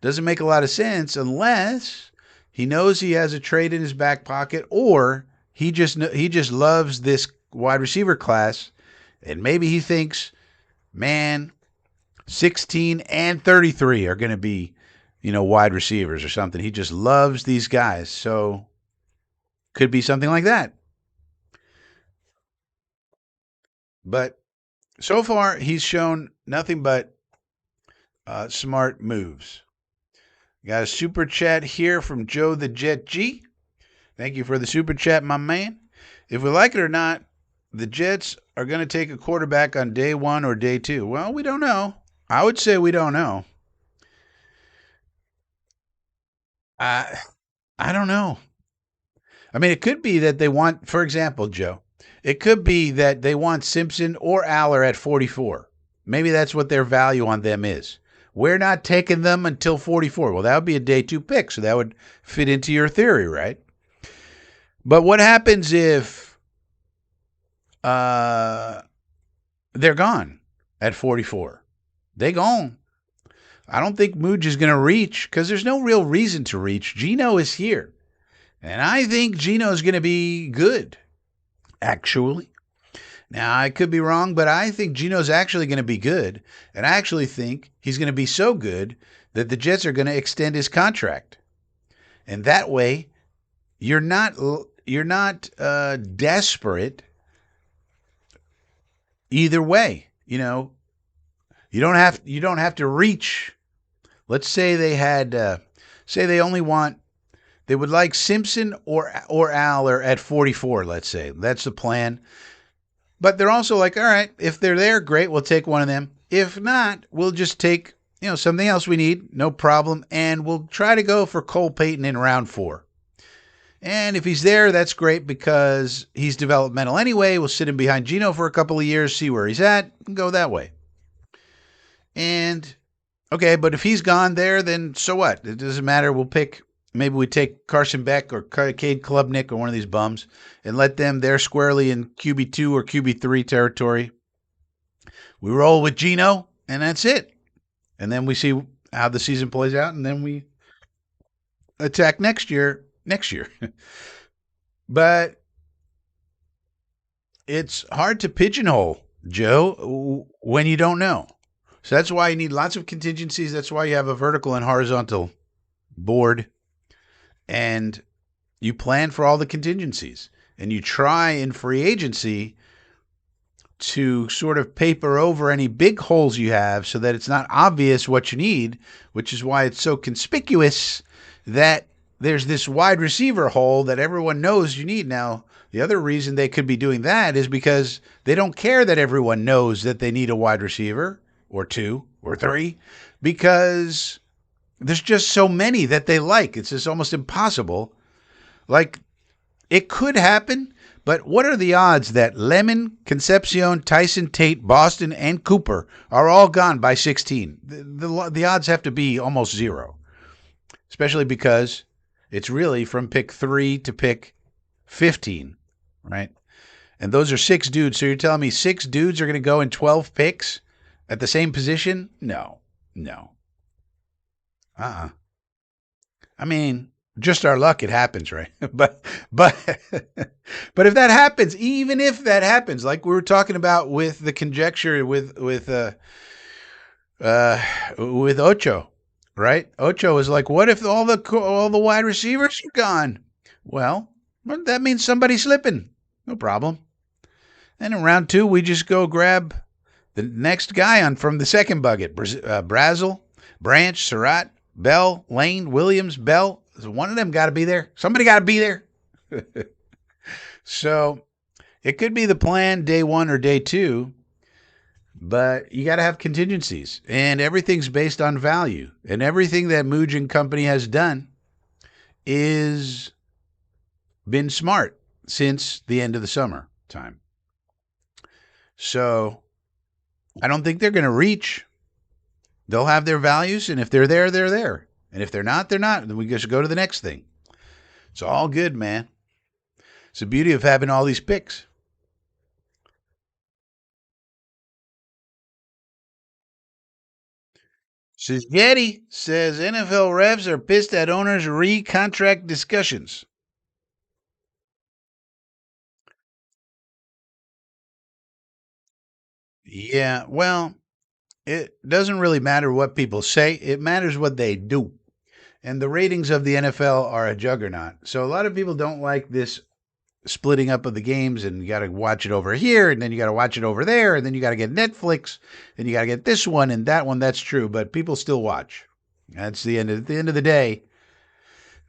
A: doesn't make a lot of sense unless he knows he has a trade in his back pocket, or he just loves this wide receiver class, and maybe he thinks, man, 16 and 33 are going to be, wide receivers or something. He just loves these guys. So could be something like that. But so far, he's shown nothing but smart moves. Got a super chat here from Joe the Jet G. Thank you for the super chat, my man. If we like it or not, the Jets are going to take a quarterback on day 1 or day 2. Well, we don't know. I would say we don't know. I don't know. I mean, it could be that they want, for example, Joe, it could be that they want Simpson or Aller at 44. Maybe that's what their value on them is. We're not taking them until 44. Well, that would be a day 2 pick, so that would fit into your theory, right? But what happens if they're gone at 44? They gone. I don't think Mooj is going to reach because there's no real reason to reach. Geno is here. And I think Geno is going to be good, actually. Now, I could be wrong, but I think Geno's actually going to be good. And I actually think he's going to be so good that the Jets are going to extend his contract. And that way, you're not desperate either way. You don't have to reach. Let's say they had, they would like Simpson or Aller at 44, let's say. That's the plan. But they're also like, all right, if they're there, great, we'll take one of them. If not, we'll just take, something else we need, no problem, and we'll try to go for Cole Payton in round 4. And if he's there, that's great because he's developmental anyway. We'll sit him behind Geno for a couple of years, see where he's at, and go that way. And okay, but if he's gone there, then so what? It doesn't matter. We'll pick. Maybe we take Carson Beck or Cade Klubnik or one of these bums and let them there squarely in QB2 or QB3 territory. We roll with Geno, and that's it. And then we see how the season plays out, and then we attack next year. But it's hard to pigeonhole, Joe, when you don't know. So that's why you need lots of contingencies. That's why you have a vertical and horizontal board, and you plan for all the contingencies. And you try in free agency to sort of paper over any big holes you have so that it's not obvious what you need, which is why it's so conspicuous that there's this wide receiver hole that everyone knows you need. Now, the other reason they could be doing that is because they don't care that everyone knows that they need a wide receiver or 2 or 3 because there's just so many that they like. It's just almost impossible. Like, it could happen, but what are the odds that Lemon, Concepcion, Tyson, Tate, Boston, and Cooper are all gone by 16? The odds have to be almost 0, especially because it's really from pick 3 to pick 15, right? And those are 6 dudes. So you're telling me 6 dudes are going to go in 12 picks at the same position? No. I mean, just our luck, it happens, right? but but if that happens, even if that happens, like we were talking about with the conjecture with Ocho, right? Ocho was like, what if all the wide receivers are gone? Well, that means somebody's slipping. No problem. And in round 2, we just go grab the next guy from the second bucket. Brazel, Branch, Surratt, Bell, Lane, Williams, Bell. One of them got to be there. Somebody got to be there. So it could be the plan day 1 or day 2, but you got to have contingencies. And everything's based on value. And everything that Mooj and company has done is been smart since the end of the summer time. So I don't think they're going to reach. They'll have their values, and if they're there, they're there. And if they're not, they're not. Then we just go to the next thing. It's all good, man. It's the beauty of having all these picks. Getty says NFL refs are pissed at owners' re-contract discussions. Yeah, well, it doesn't really matter what people say. It matters what they do. And the ratings of the NFL are a juggernaut. So a lot of people don't like this splitting up of the games, and you got to watch it over here, and then you got to watch it over there, and then you got to get Netflix, and you got to get this one and that one. That's true, but people still watch. That's the end. At the end of the day,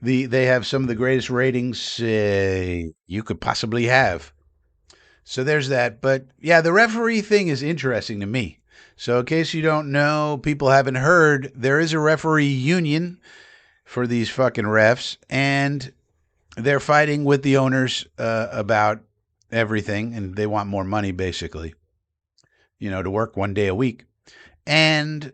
A: they have some of the greatest ratings you could possibly have. So there's that. But yeah, the referee thing is interesting to me. So in case you don't know, people haven't heard, there is a referee union for these fucking refs, and they're fighting with the owners about everything, and they want more money, basically, to work 1 day a week. And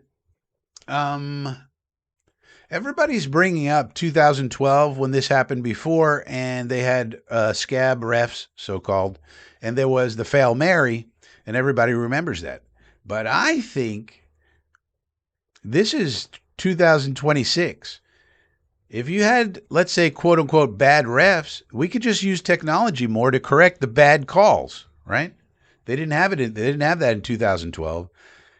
A: everybody's bringing up 2012 when this happened before, and they had scab refs, so-called, and there was the Fail Mary, and everybody remembers that. But I think this is 2026. If you had, let's say, quote unquote, bad refs, we could just use technology more to correct the bad calls, right? They didn't have that in 2012.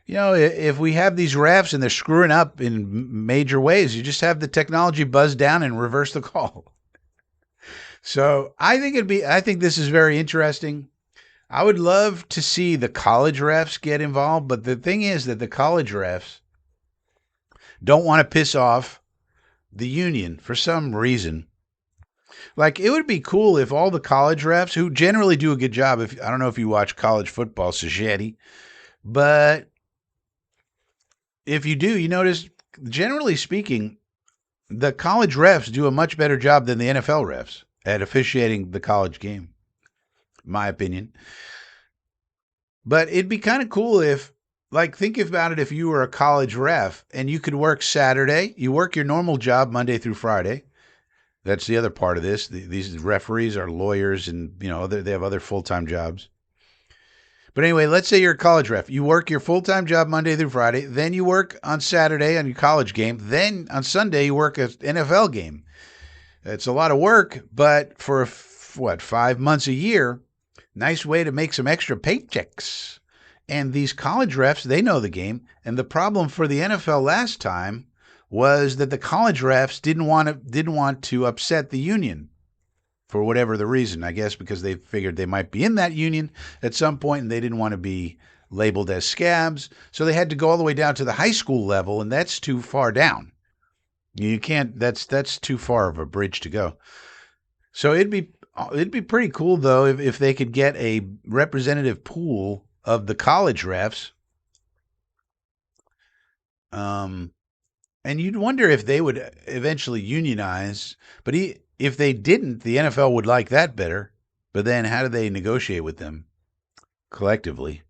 A: If we have these refs and they're screwing up in major ways, you just have the technology buzz down and reverse the call. So I think this is very interesting. I would love to see the college refs get involved, but the thing is that the college refs don't want to piss off the union for some reason. Like it would be cool if all the college refs, who generally do a good job, if I don't know if you watch college football, Sajeti, but if you do, you notice generally speaking, the college refs do a much better job than the NFL refs at officiating the college game, in my opinion. But it'd be kind of cool if, like, think about it if you were a college ref and you could work Saturday, you work your normal job Monday through Friday. That's the other part of this. These referees are lawyers and, they have other full time jobs. But anyway, let's say you're a college ref. You work your full time job Monday through Friday. Then you work on Saturday on your college game. Then on Sunday, you work an NFL game. It's a lot of work, but for what, 5 months a year, nice way to make some extra paychecks. And these college refs, they know the game. And the problem for the NFL last time was that the college refs didn't want to upset the union for whatever the reason. I guess because they figured they might be in that union at some point and they didn't want to be labeled as scabs. So they had to go all the way down to the high school level, and that's too far down. You can't. That's too far of a bridge to go. So it'd be pretty cool though if they could get a representative pool of the college refs. Um, and you'd wonder if they would eventually unionize. But if they didn't, the NFL would like that better. But then, how do they negotiate with them collectively?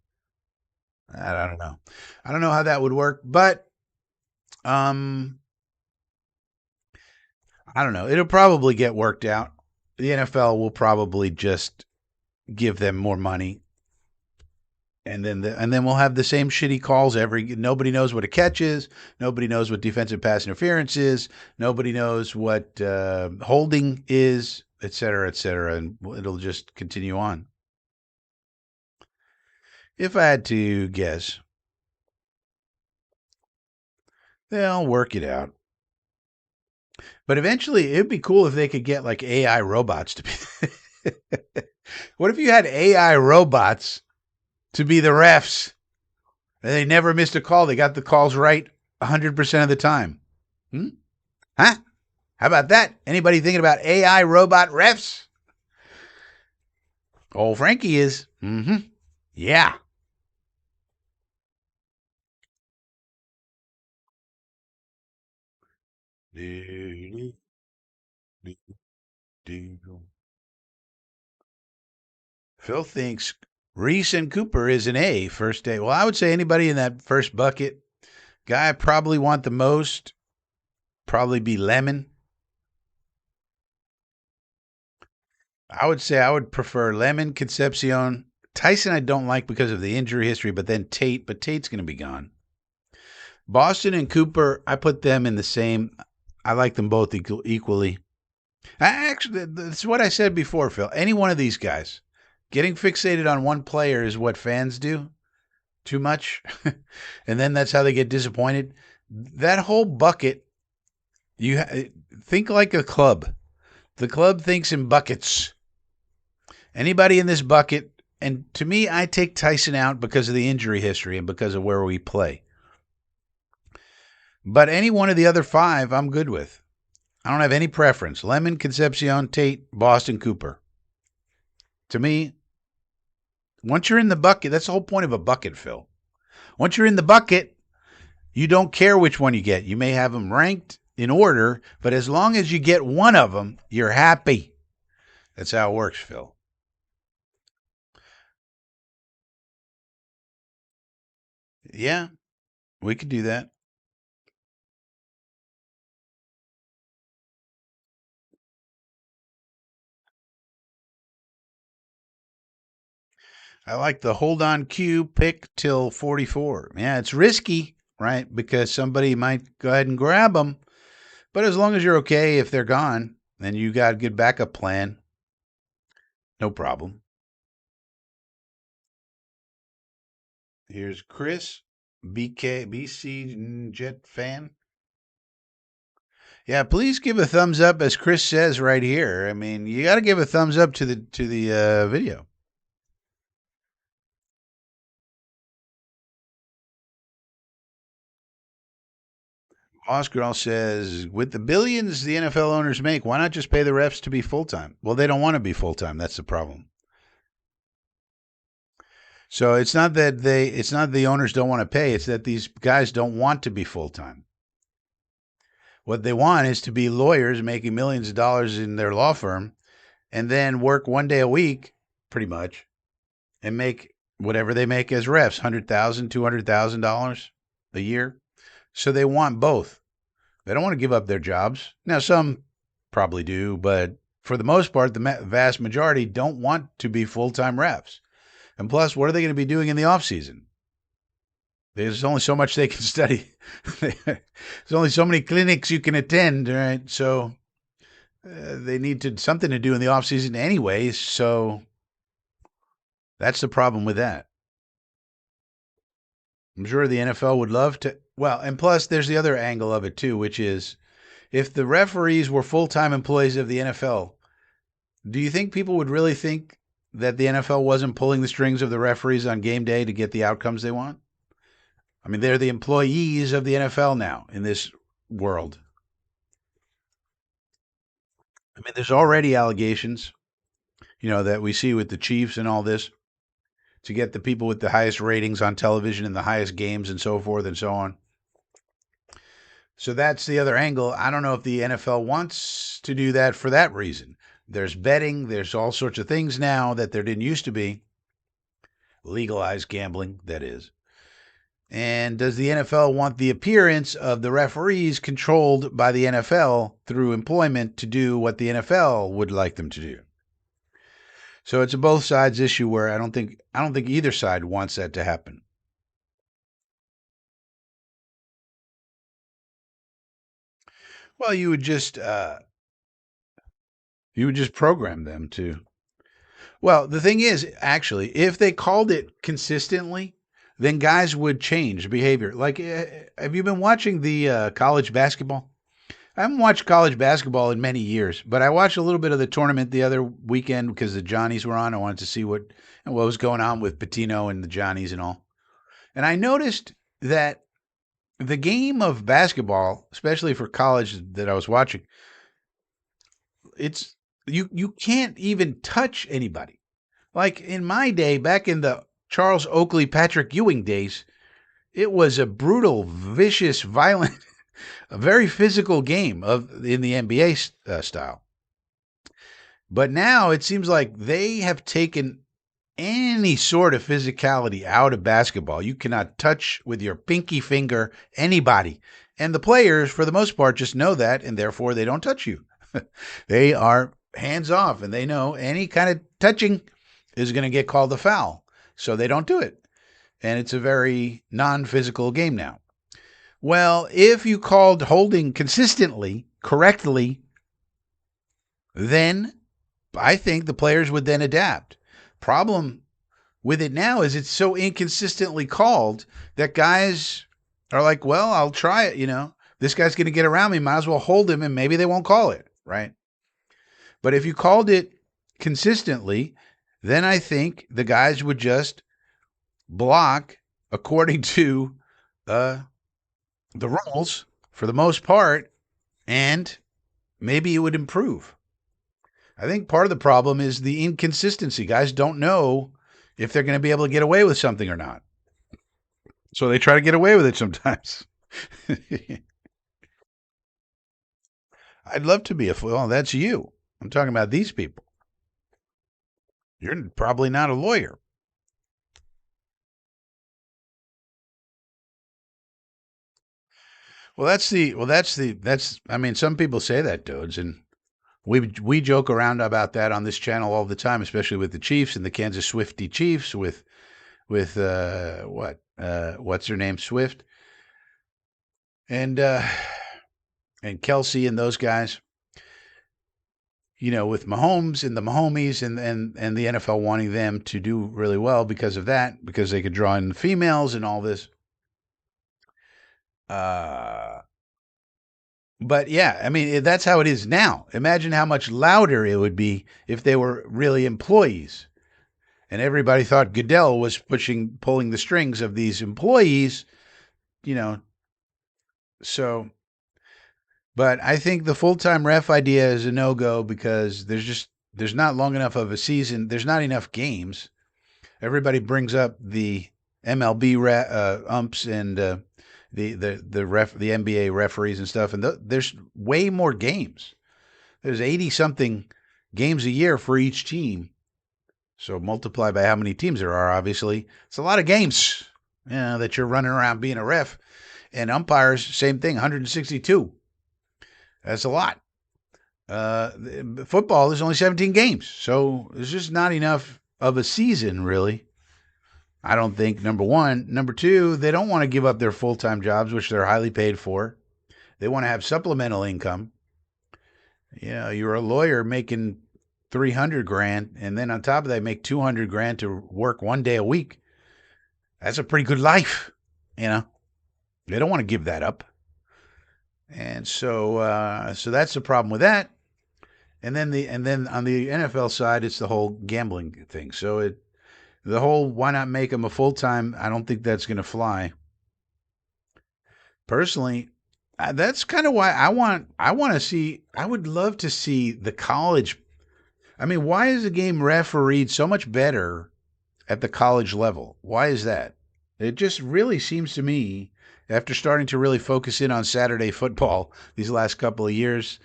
A: I don't know. I don't know how that would work. But um, I don't know. It'll probably get worked out. The NFL will probably just give them more money, and then we'll have the same shitty calls. Nobody knows what a catch is. Nobody knows what defensive pass interference is. Nobody knows what holding is, et cetera, and it'll just continue on. If I had to guess, they'll work it out. But eventually, it'd be cool if they could get like AI robots to be. What if you had AI robots to be the refs? They never missed a call. They got the calls right 100% of the time. Hmm? Huh? How about that? Anybody thinking about AI robot refs? Old Frankie is. Mm-hmm. Yeah. Phil thinks Reese and Cooper is an A first day. Well, I would say anybody in that first bucket. Guy I probably want the most, probably be Lemon. I would say I would prefer Lemon, Concepcion. Tyson I don't like because of the injury history, but then Tate, but Tate's going to be gone. Boston and Cooper, I put them in the same. I like them both equally. Actually, that's what I said before, Phil. Any one of these guys. Getting fixated on one player is what fans do too much. And then that's how they get disappointed. That whole bucket, think like a club. The club thinks in buckets. Anybody in this bucket, and to me, I take Tyson out because of the injury history and because of where we play. But any one of the other five, I'm good with. I don't have any preference. Lemon, Concepcion, Tate, Boston, Cooper. To me, once you're in the bucket, that's the whole point of a bucket, Phil. Once you're in the bucket, you don't care which one you get. You may have them ranked in order, but as long as you get one of them, you're happy. That's how it works, Phil. Yeah, we could do that. I like the hold on cue pick till 44. Yeah, it's risky, right? Because somebody might go ahead and grab them. But as long as you're okay if they're gone, then you got a good backup plan. No problem. Here's Chris, BC Jet fan. Yeah, please give a thumbs up, as Chris says right here. I mean, you got to give a thumbs up to the video. Oscar says, with the billions the NFL owners make, why not just pay the refs to be full time? Well, they don't want to be full time. That's the problem. So it's not the owners don't want to pay. It's that these guys don't want to be full time. What they want is to be lawyers making millions of dollars in their law firm and then work 1 day a week, pretty much, and make whatever they make as refs, $100,000, $200,000 a year. So they want both. They don't want to give up their jobs. Now, some probably do, but for the most part, the vast majority don't want to be full-time refs. And plus, what are they going to be doing in the off season? There's only so much they can study. There's only so many clinics you can attend, right? So they need something to do in the off season anyways. So that's the problem with that. I'm sure the NFL would love to. Well, and plus, there's the other angle of it too, which is if the referees were full-time employees of the NFL, do you think people would really think that the NFL wasn't pulling the strings of the referees on game day to get the outcomes they want? I mean, they're the employees of the NFL now in this world. I mean, there's already allegations, that we see with the Chiefs and all this to get the people with the highest ratings on television and the highest games and so forth and so on. So that's the other angle. I don't know if the NFL wants to do that for that reason. There's betting, there's all sorts of things now that there didn't used to be. Legalized gambling, that is. And does the NFL want the appearance of the referees controlled by the NFL through employment to do what the NFL would like them to do? So it's a both sides issue where I don't think either side wants that to happen. Well, you would just program them to. Well, the thing is, actually, if they called it consistently, then guys would change behavior. Like, have you been watching the college basketball? I haven't watched college basketball in many years, but I watched a little bit of the tournament the other weekend because the Johnnies were on. I wanted to see what was going on with Patino and the Johnnies and all. And I noticed that the game of basketball, especially for college that I was watching, it's you can't even touch anybody. Like in my day, back in the Charles Oakley, Patrick Ewing days, it was a brutal, vicious, violent, a very physical game in the NBA style. But now it seems like they have taken any sort of physicality out of basketball. You cannot touch with your pinky finger anybody. And the players, for the most part, just know that, and therefore they don't touch you. They are hands off, and they know any kind of touching is going to get called a foul. So they don't do it. And it's a very non-physical game now. Well, if you called holding consistently, correctly, then I think the players would then adapt. Problem with it now is it's so inconsistently called that guys are like, well, I'll try it, This guy's going to get around me, might as well hold him, and maybe they won't call it, right? But if you called it consistently, then I think the guys would just block according to the rules for the most part, and maybe it would improve. I think part of the problem is the inconsistency. Guys don't know if they're going to be able to get away with something or not. So they try to get away with it sometimes. I'd love to be well, that's you. I'm talking about these people. You're probably not a lawyer. I mean, some people say that, dudes, and we joke around about that on this channel all the time, especially with the Chiefs and the Kansas Swifty Chiefs with what's her name, Swift, and Kelsey and those guys. With Mahomes and the Mahomies and the NFL wanting them to do really well because of that, because they could draw in the females and all this. But yeah, I mean, that's how it is now. Imagine how much louder it would be if they were really employees. And everybody thought Goodell was pulling the strings of these employees, So But I think the full-time ref idea is a no-go because there's not long enough of a season. There's not enough games. Everybody brings up the MLB umps and the NBA referees and stuff, and there's way more games. There's 80 something games a year for each team. So multiply by how many teams there are. Obviously, it's a lot of games. That you're running around being a ref, and umpires, same thing, 162. That's a lot. Football is only 17 games, so there's just not enough of a season, really. I don't think, number one. Number two, they don't want to give up their full-time jobs, which they're highly paid for. They want to have supplemental income. You're a lawyer making 300 grand, and then on top of that, make 200 grand to work 1 day a week. That's a pretty good life. They don't want to give that up. And so that's the problem with that. And then on the NFL side, it's the whole gambling thing. So the whole why not make them a full-time, I don't think that's going to fly. Personally, that's kind of why I would love to see the college. I mean, why is the game refereed so much better at the college level? Why is that? It just really seems to me, after starting to really focus in on Saturday football these last couple of years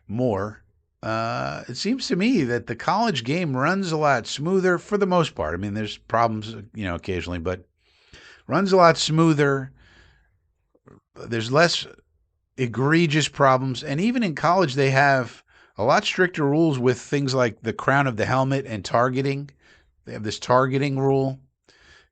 A: more, it seems to me that the college game runs a lot smoother for the most part. I mean, there's problems, occasionally, but runs a lot smoother. There's less egregious problems. And even in college, they have a lot stricter rules with things like the crown of the helmet and targeting. They have this targeting rule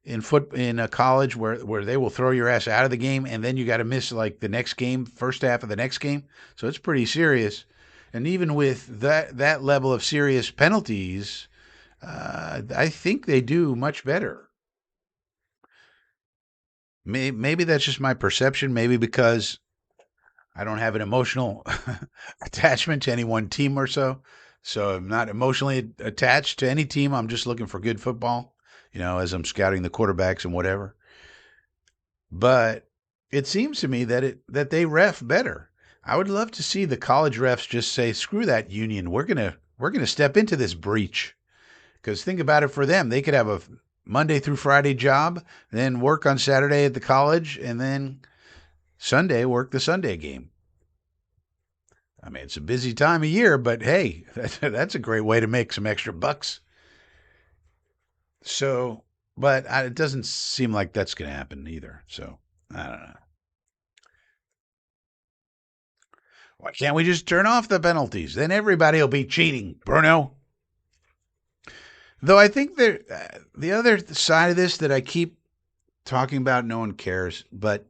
A: in a college where they will throw your ass out of the game, and then you got to miss like the next game, first half of the next game. So it's pretty serious. And even with that level of serious penalties, I think they do much better. Maybe that's just my perception. Maybe because I don't have an emotional attachment to any one team or so. So I'm not emotionally attached to any team. I'm just looking for good football, as I'm scouting the quarterbacks and whatever. But it seems to me that they ref better. I would love to see the college refs just say, "Screw that union. We're gonna step into this breach." Because think about it, for them, they could have a Monday through Friday job, then work on Saturday at the college, and then Sunday work the Sunday game. I mean, it's a busy time of year, but hey, that's a great way to make some extra bucks. So, but it doesn't seem like that's going to happen either. So, I don't know. Why can't we just turn off the penalties? Then everybody will be cheating, Bruno. Though I think the other side of this that I keep talking about, no one cares, but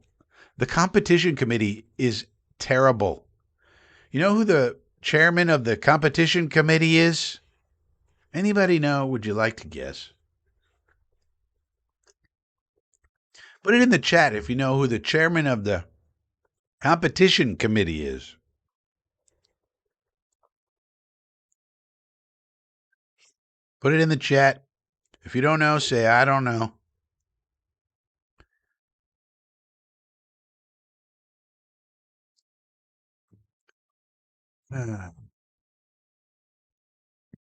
A: the competition committee is terrible. You know who the chairman of the competition committee is? Anybody know? Would you like to guess? Put it in the chat if you know who the chairman of the competition committee is. Put it in the chat. If you don't know, say, I don't know.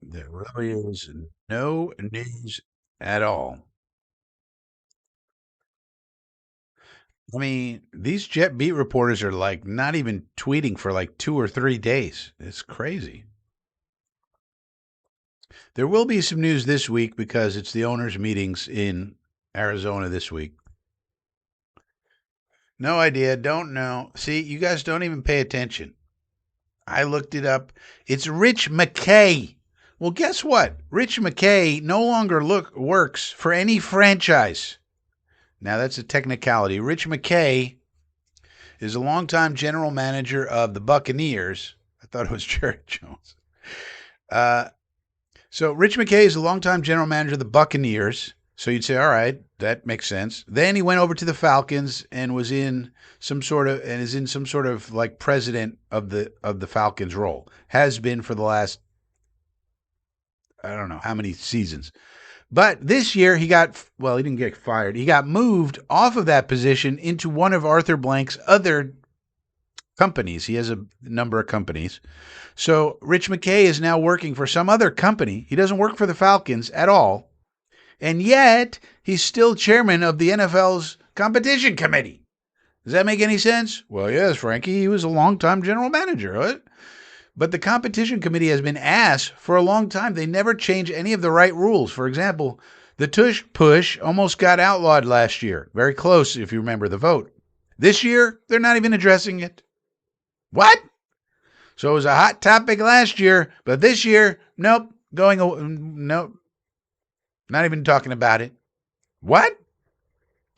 A: There really is no news at all. I mean, these Jet Beat reporters are like not even tweeting for like 2 or 3 days. It's crazy. There will be some news this week because it's the owners' meetings in Arizona this week. No idea. Don't know. See, you guys don't even pay attention. I looked it up. It's Rich McKay. Well, guess what? Rich McKay no longer works for any franchise. Now, that's a technicality. Rich McKay is a longtime general manager of the Buccaneers. I thought it was Jerry Jones. So Rich McKay is a longtime general manager of the Buccaneers. So you'd say, all right, that makes sense. Then he went over to the Falcons and is in some sort of like president of the Falcons role. Has been for the last, I don't know how many seasons. But this year he didn't get fired. He got moved off of that position into one of Arthur Blank's other companies. He has a number of companies. So Rich McKay is now working for some other company. He doesn't work for the Falcons at all. And yet he's still chairman of the NFL's competition committee. Does that make any sense? Well, yes, Frankie. He was a longtime general manager. Right? But the competition committee has been asked for a long time. They never change any of the right rules. For example, the tush push almost got outlawed last year. Very close, if you remember the vote. This year, they're not even addressing it. What? So it was a hot topic last year, but this year, nope, nope, not even talking about it. What?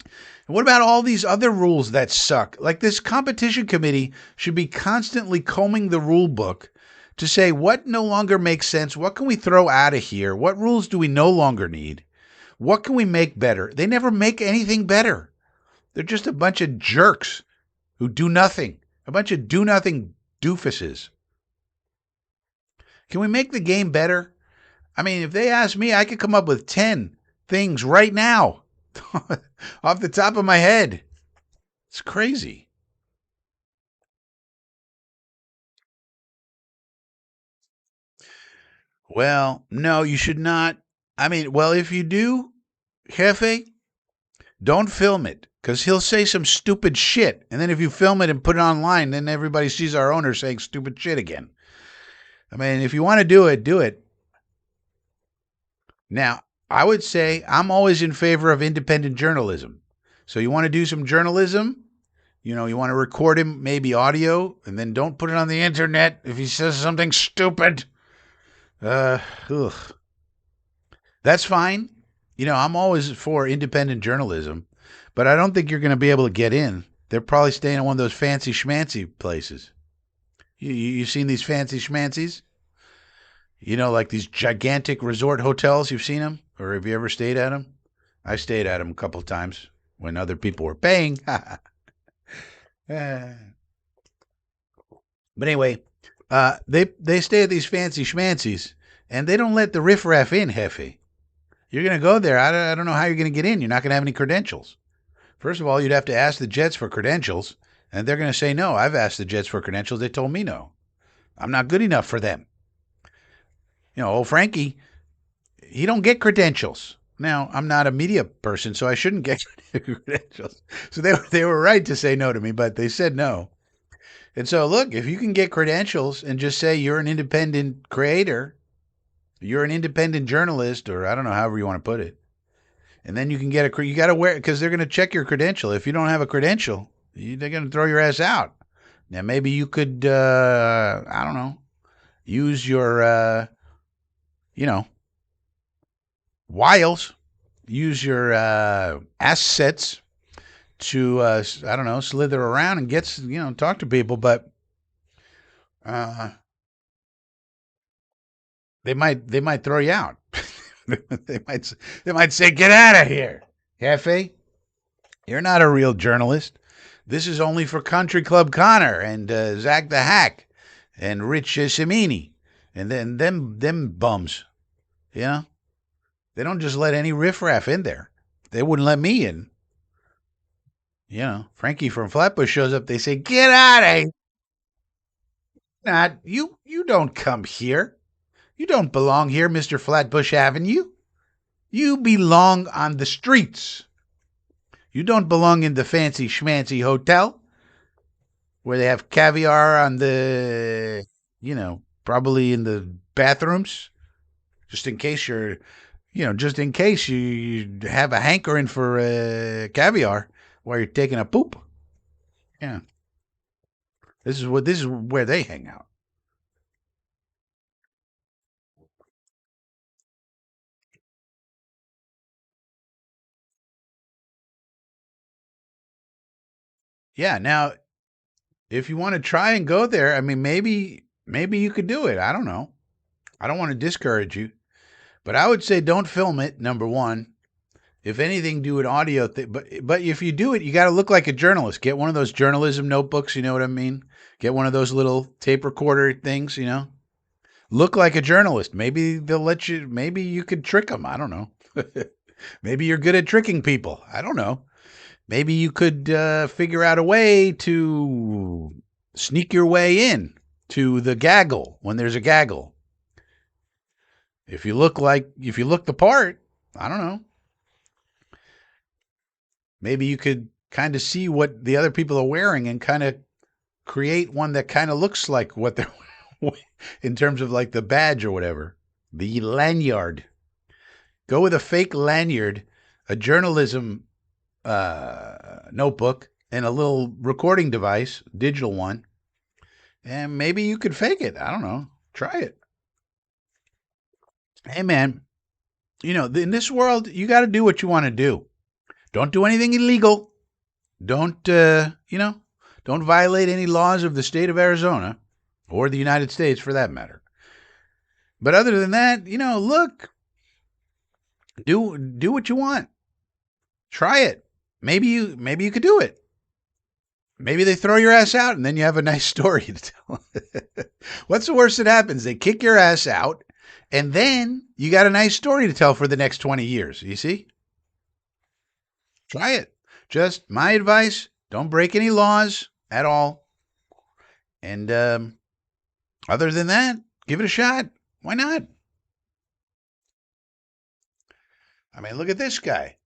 A: And what about all these other rules that suck? Like this competition committee should be constantly combing the rule book to say what no longer makes sense, what can we throw out of here, what rules do we no longer need, what can we make better? They never make anything better. They're just a bunch of jerks who do nothing, a bunch of do-nothing doofuses. Can we make the game better? I mean, if they ask me, I could come up with 10 things right now off the top of my head. It's crazy. Well, no, you should not. I mean, well, if you do, Jefe, don't film it because he'll say some stupid shit. And then if you film it and put it online, then everybody sees our owner saying stupid shit again. I mean, if you want to do it, do it. Now, I would say I'm always in favor of independent journalism. So you want to do some journalism? You know, you want to record him, maybe audio, and then don't put it on the internet if he says something stupid. Ugh. That's fine. You know, I'm always for independent journalism, but I don't think you're going to be able to get in. They're probably staying in one of those fancy schmancy places. You've seen these fancy schmancies? You know, like these gigantic resort hotels. You've seen them? Or have you ever stayed at them? I stayed at them a couple of times when other people were paying. But anyway, they stay at these fancy schmancies, and they don't let the riffraff in, Hefe. You're going to go there. I don't know how you're going to get in. You're not going to have any credentials. First of all, you'd have to ask the Jets for credentials, and they're going to say no. I've asked the Jets for credentials. They told me no. I'm not good enough for them. You know, old Frankie, he don't get credentials. Now, I'm not a media person, so I shouldn't get credentials. So they were right to say no to me, but they said no. And so, look, if you can get credentials and just say you're an independent creator, you're an independent journalist, or I don't know, however you want to put it, and then you can get you got to wear, because they're going to check your credential. If you don't have a credential, they're going to throw your ass out. Now, maybe you could, I don't know, use your, wiles, use your assets to, I don't know, slither around and get, talk to people, but they might throw you out. they might say, get out of here, Hefe. You're not a real journalist. This is only for Country Club Connor and Zach the Hack and Rich Cimini and then them bums, you know? They don't just let any riffraff in there. They wouldn't let me in. You know, Frankie from Flatbush shows up. They say, get out of here. Not you. You don't come here. You don't belong here, Mr. Flatbush Avenue. You belong on the streets. You don't belong in the fancy schmancy hotel where they have caviar on the, probably in the bathrooms, just in case you're, just in case you have a hankering for caviar while you're taking a poop. Yeah. This is where they hang out. Yeah. Now, if you want to try and go there, I mean, maybe you could do it. I don't know. I don't want to discourage you, but I would say don't film it. Number one, if anything, do an audio thing. But if you do it, you got to look like a journalist. Get one of those journalism notebooks. You know what I mean? Get one of those little tape recorder things. Look like a journalist. Maybe they'll let you. Maybe you could trick them. I don't know. Maybe you're good at tricking people. I don't know. Maybe you could figure out a way to sneak your way in to the gaggle when there's a gaggle. If you look the part, I don't know. Maybe you could kind of see what the other people are wearing and kind of create one that kind of looks like what they're in terms of like the badge or whatever. The lanyard. Go with a fake lanyard, a journalism notebook, and a little recording device, digital one. And maybe you could fake it. I don't know. Try it. Hey, man, in this world, you got to do what you want to do. Don't do anything illegal. Don't, don't violate any laws of the state of Arizona or the United States for that matter. But other than that, look, do what you want. Try it. Maybe you could do it. Maybe they throw your ass out and then you have a nice story to tell. What's the worst that happens? They kick your ass out and then you got a nice story to tell for the next 20 years. You see? Try it. Just my advice, don't break any laws at all. And other than that, give it a shot. Why not? I mean, look at this guy.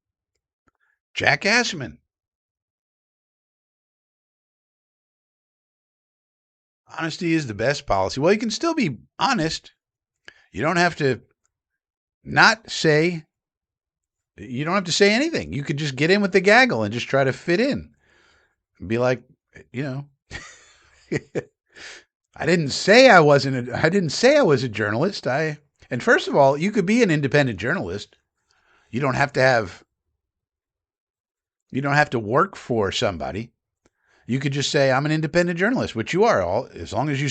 A: Jack Assman. Honesty is the best policy. Well, you can still be honest. You don't have to say anything. You could just get in with the gaggle and just try to fit in. Be like, I didn't say I was a journalist. And first of all, you could be an independent journalist. You don't have to work for somebody. You could just say, I'm an independent journalist, which you are. If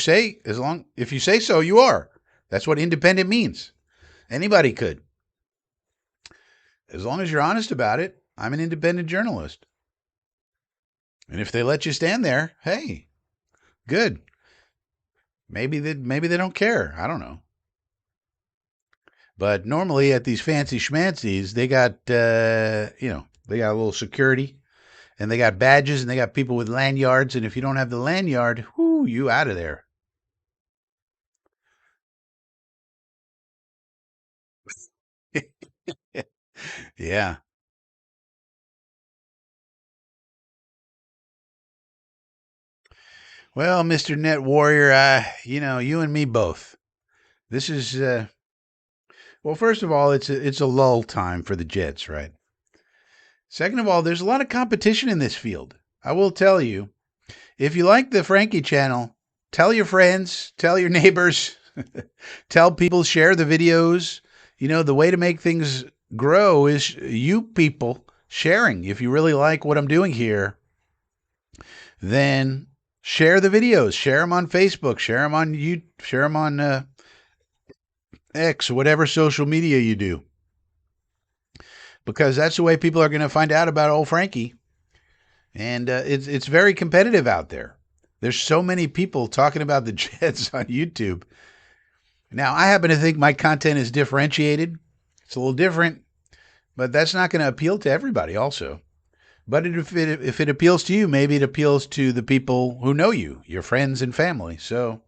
A: you say so, you are. That's what independent means. Anybody could. As long as you're honest about it, I'm an independent journalist. And if they let you stand there, hey, good. Maybe they don't care. I don't know. But normally at these fancy schmancies, they got, they got a little security. And they got badges and they got people with lanyards. And if you don't have the lanyard, you out of there. Yeah. Well, Mr. Net Warrior, you and me both. This is, well, first of all, it's a lull time for the Jets, right? Second of all, there's a lot of competition in this field. I will tell you, if you like the Frankie channel, tell your friends, tell your neighbors, tell people, share the videos. The way to make things grow is you people sharing. If you really like what I'm doing here, then share the videos, share them on Facebook, share them on YouTube, share them on X, whatever social media you do. Because that's the way people are going to find out about old Frankie. And it's very competitive out there. There's so many people talking about the Jets on YouTube. Now, I happen to think my content is differentiated. It's a little different, but that's not going to appeal to everybody also. But if it appeals to you, maybe it appeals to the people who know you, your friends and family. So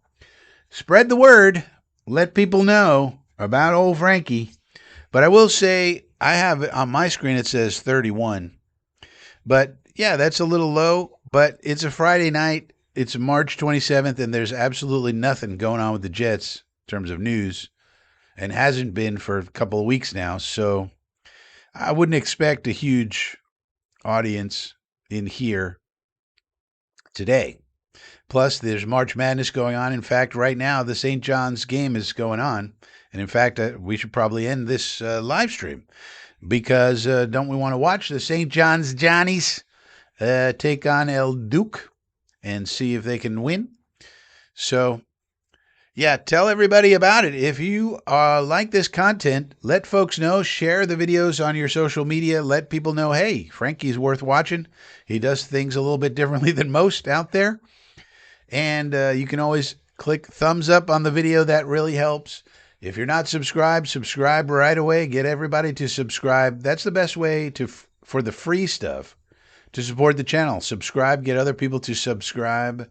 A: spread the word. Let people know about old Frankie. But I will say, I have on my screen, it says 31. But yeah, that's a little low, but it's a Friday night. It's March 27th, and there's absolutely nothing going on with the Jets in terms of news, and hasn't been for a couple of weeks now. So I wouldn't expect a huge audience in here today. Plus, there's March Madness going on. In fact, right now, the St. John's game is going on. And in fact, we should probably end this live stream because don't we want to watch the St. John's Johnnies take on El Duke and see if they can win? So, yeah, tell everybody about it. If you like this content, let folks know. Share the videos on your social media. Let people know, hey, Frankie's worth watching. He does things a little bit differently than most out there. And you can always click thumbs up on the video. That really helps. If you're not subscribed, subscribe right away. Get everybody to subscribe. That's the best way for the free stuff to support the channel. Subscribe, get other people to subscribe.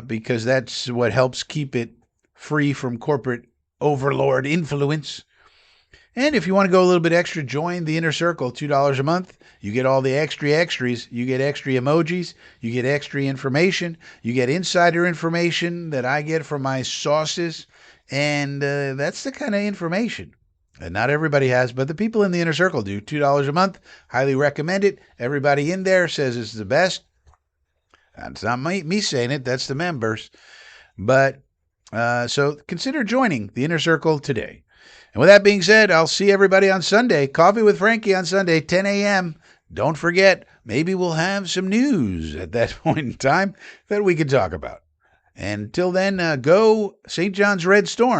A: because that's what helps keep it free from corporate overlord influence. And if you want to go a little bit extra, join the Inner Circle, $2 a month. You get all the extras. You get extra emojis. You get extra information. You get insider information that I get from my sources. And that's the kind of information that not everybody has, but the people in the Inner Circle do. $2 a month. Highly recommend it. Everybody in there says it's the best. That's not me saying it. That's the members. But so consider joining the Inner Circle today. And with that being said, I'll see everybody on Sunday. Coffee with Frankie on Sunday, 10 a.m. Don't forget, maybe we'll have some news at that point in time that we can talk about. And until then, go St. John's Red Storm.